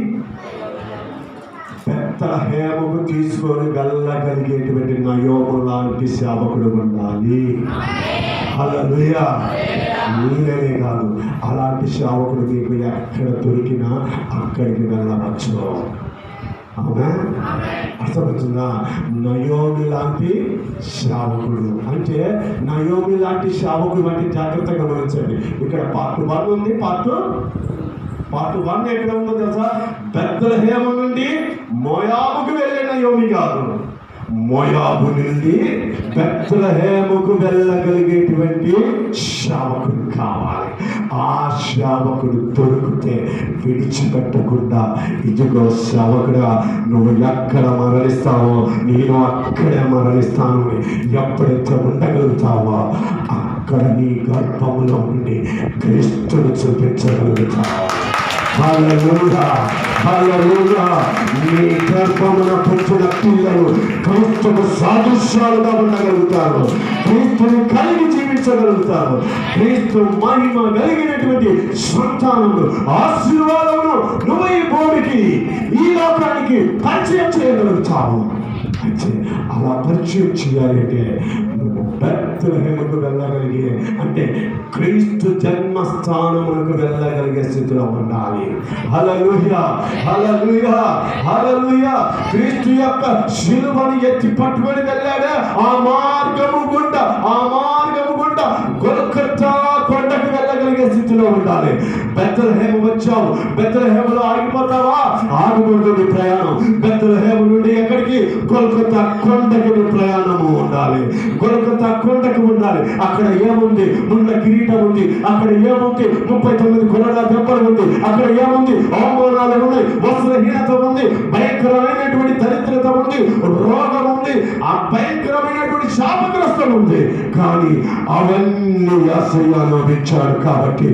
పెద్ద హేమము తీసుకొని వెళ్ళగలిగేటువంటి నయోము లాంటి సేవకుడు ఉండాలి. హల్లెలూయా. నేనే కాదు, అలాంటి సేవకుడు మీకు ఎక్కడ దొరికినా అక్కడికి వెళ్ళవచ్చు. అవునా? అర్థమవుతుందా? నయోమి లాంటి సేవకుడు అంటే, నయోమి లాంటి సేవకుడు అంటే జాగ్రత్తగా గమనించండి. ఇక్కడ పార్ట్ 1 ఉంది, పార్ట్ 1 ఎక్కడ ఉందో తెలుసా? బెత్లెహేము నుండి మోయాబుకు వెళ్ళే నయోమి కాదు, మోయాబు నుండి బెత్లెహేముకు వెళ్ళగలిగేటువంటి సేవకుడు కావాలి. ఆ సేవకుడు దొరికితే విడిచిపెట్టకుండా, ఇదిగో సేవకుడా, నువ్వు ఎక్కడ మరణిస్తావో నేను అక్కడే మరణిస్తాను, ఎప్పుడైతే ఉండగలుగుతావో అక్కడ నీ గర్భంలో నుండి క్రీస్తుని చూపించగలుగుతావు. హల్లెలూయా, హల్లెలూయా. నీ గర్భమున పుట్టిన పిల్లలు క్రీస్తుకు సాదృశ్యాలుగా ఉండగలుగుతారు, క్రీస్తుని కలిగి జీవించగలుగుతారు. క్రీస్తు మహిమ కలిగినటువంటి సంతానములు, ఆశీర్వాదములు నువ్వు ఈ భూమికి, ఈ లోకానికి పరిచయం చేయగలుగుతావు. అయితే అలా పరిచయం చేయాలంటే బెత్లెహేముకు వెళ్ళగలిగే, అంటే క్రీస్తు జన్మస్థానములకు వెళ్ళగలిగే స్థితిలో ఉండాలి. హల్లెలూయా, హల్లెలూయా, హల్లెలూయా. క్రీస్తు యొక్క శిలువను ఎత్తి పట్టుకొని వెళ్ళాడే, ఆ మార్గము గుండా గొల్గొతా కొండకు వెళ్ళగలిగే స్థితిలో ఉండాలి. బెత్లెహేము వచ్చావు, బెత్లెహేములో ఆగిపోతావా? ఆగిపోతుంది ప్రయాణం. బెత్లెహేము నుండి ఎక్కడికి? గొల్గొతా కొండకి ప్రయాణము ఉండాలి. గొల్గొతా కొండకు ఉండాలి. అక్కడ ఏముంది? ముండ కిరీటం ఉంది. అక్కడ ఏముంది? 39 కొరడ దెబ్బలు ఉంది. అక్కడ ఏముంది? అవమానాలు ఉన్నాయి, వస్త్రహీనత ఉంది, భయంకరమైనటువంటి దరిద్రత ఉంది, రోగం ఉంది, ఆ భయంకరమైనటువంటి శాపగ్రస్తం ఉంది. కానీ అవన్నీ యేసయ్యలో ఇచ్చాడు కాబట్టి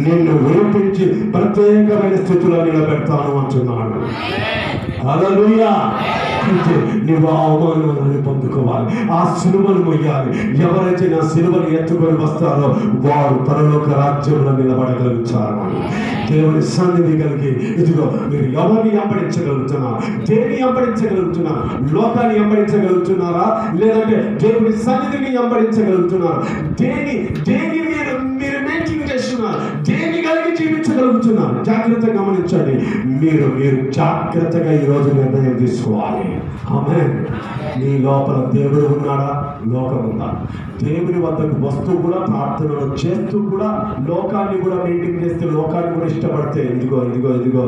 నిన్ను విడిపించి ప్రత్యేకమైన స్థితిలో నిలబెడతాను అంటున్నాడు. హల్లెలూయా. అంటే నువ్వు ఆ అవమానాలను పొందుకోవాలి, ఆ సిలువను మొయ్యాలి. ఎవరైతే నా సిలువను ఎత్తుకొని వస్తారో వారు పరలోక రాజ్యంలో నిలబడగలుగుతారు. దేవుని సన్నిధి కలిగి, ఇదిగో మీరు ఎవరిని వెంబడించగలుగుతున్నారు? దేన్ని వెంబడించగలుగుతున్నారు? లోకాన్ని వెంబడించగలుగుతున్నారా, లేదంటే దేవుని సన్నిధిని వెంబడించగలుగుతున్నారు? దేని మీరు మెయింటైన్ చేస్తున్నారు? దేన్ని కలిగి జీవించగలుగుతున్నారు? జాగ్రత్తగా గమనించండి. మీరు జాగ్రత్తగా ఈరోజు నిర్ణయం తీసుకోవాలి. ఆమేన్. నీ లోపల దేవుడు ఉన్నాడా, లోకం ఉందా? దేవుని వద్దకు వస్తూ కూడా, ప్రార్థనలు చేస్తూ కూడా, లోకాన్ని కూడా మెయింటైన్ చేస్తే, లోకాన్ని కూడా ఇష్టపడితే, ఇదిగో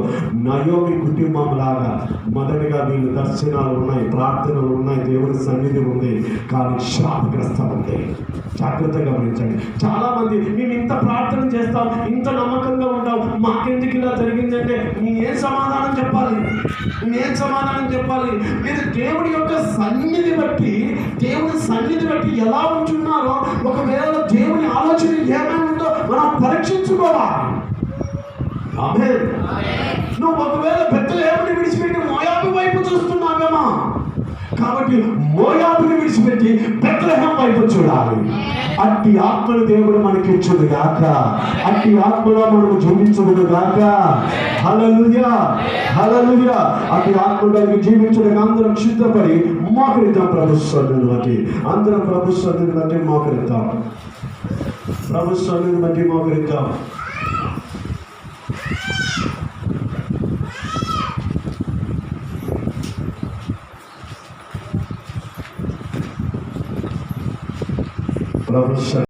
నయోమి కుటుంబం లాగా మొదటిగా వీళ్ళు దర్శనాలు ఉన్నాయి, ప్రార్థనలు ఉన్నాయి, దేవుని సన్నిధి ఉంది, కానీ శాపగ్రస్తం ఉంది. జాగ్రత్తగా గమనించండి. చాలా మంది మేము ఇంత ప్రార్థన చేస్తాం, ఇంత నమ్మకంగా ఉంటాం, మాకెందుకు ఇలా జరిగిందంటే నేనేం సమాధానం చెప్పాలి? మీరు దేవుని యొక్క సన్నిధి బట్టి ఎలా ఉంటున్నారో, ఒకవేళ దేవుని ఆలోచన ఏమైనా ఉందో మనం పరీక్షించుకోవాలి. ఆమేన్. నువ్వు ఒకవేళ బెత్లెహేముని విడిచిపెట్టి మోయాబు వైపు చూస్తున్నావేమో, కాబట్టి మోయాబుని విడిచిపెట్టి బెత్లెహేం వైపు చూడాలి. అట్టి ఆత్మను దేవుడు మనకి ఇచ్చుడు గాక, అట్టి ఆత్మలో మనము జీవించుడు గాక. హల్లెలూయా, హల్లెలూయా. అట్టి ఆత్మ కలిగి జీవించడానికి అందరం సిద్ధపడి మోకరిద్దాం. ప్రభు సన్నిధిని బట్టి అందరం ప్రభు సన్నిధిని బట్టి మోకరిద్దాం. ప్రభు సన్నిధిని బట్టి మోకరిద్దాం. ప్రభు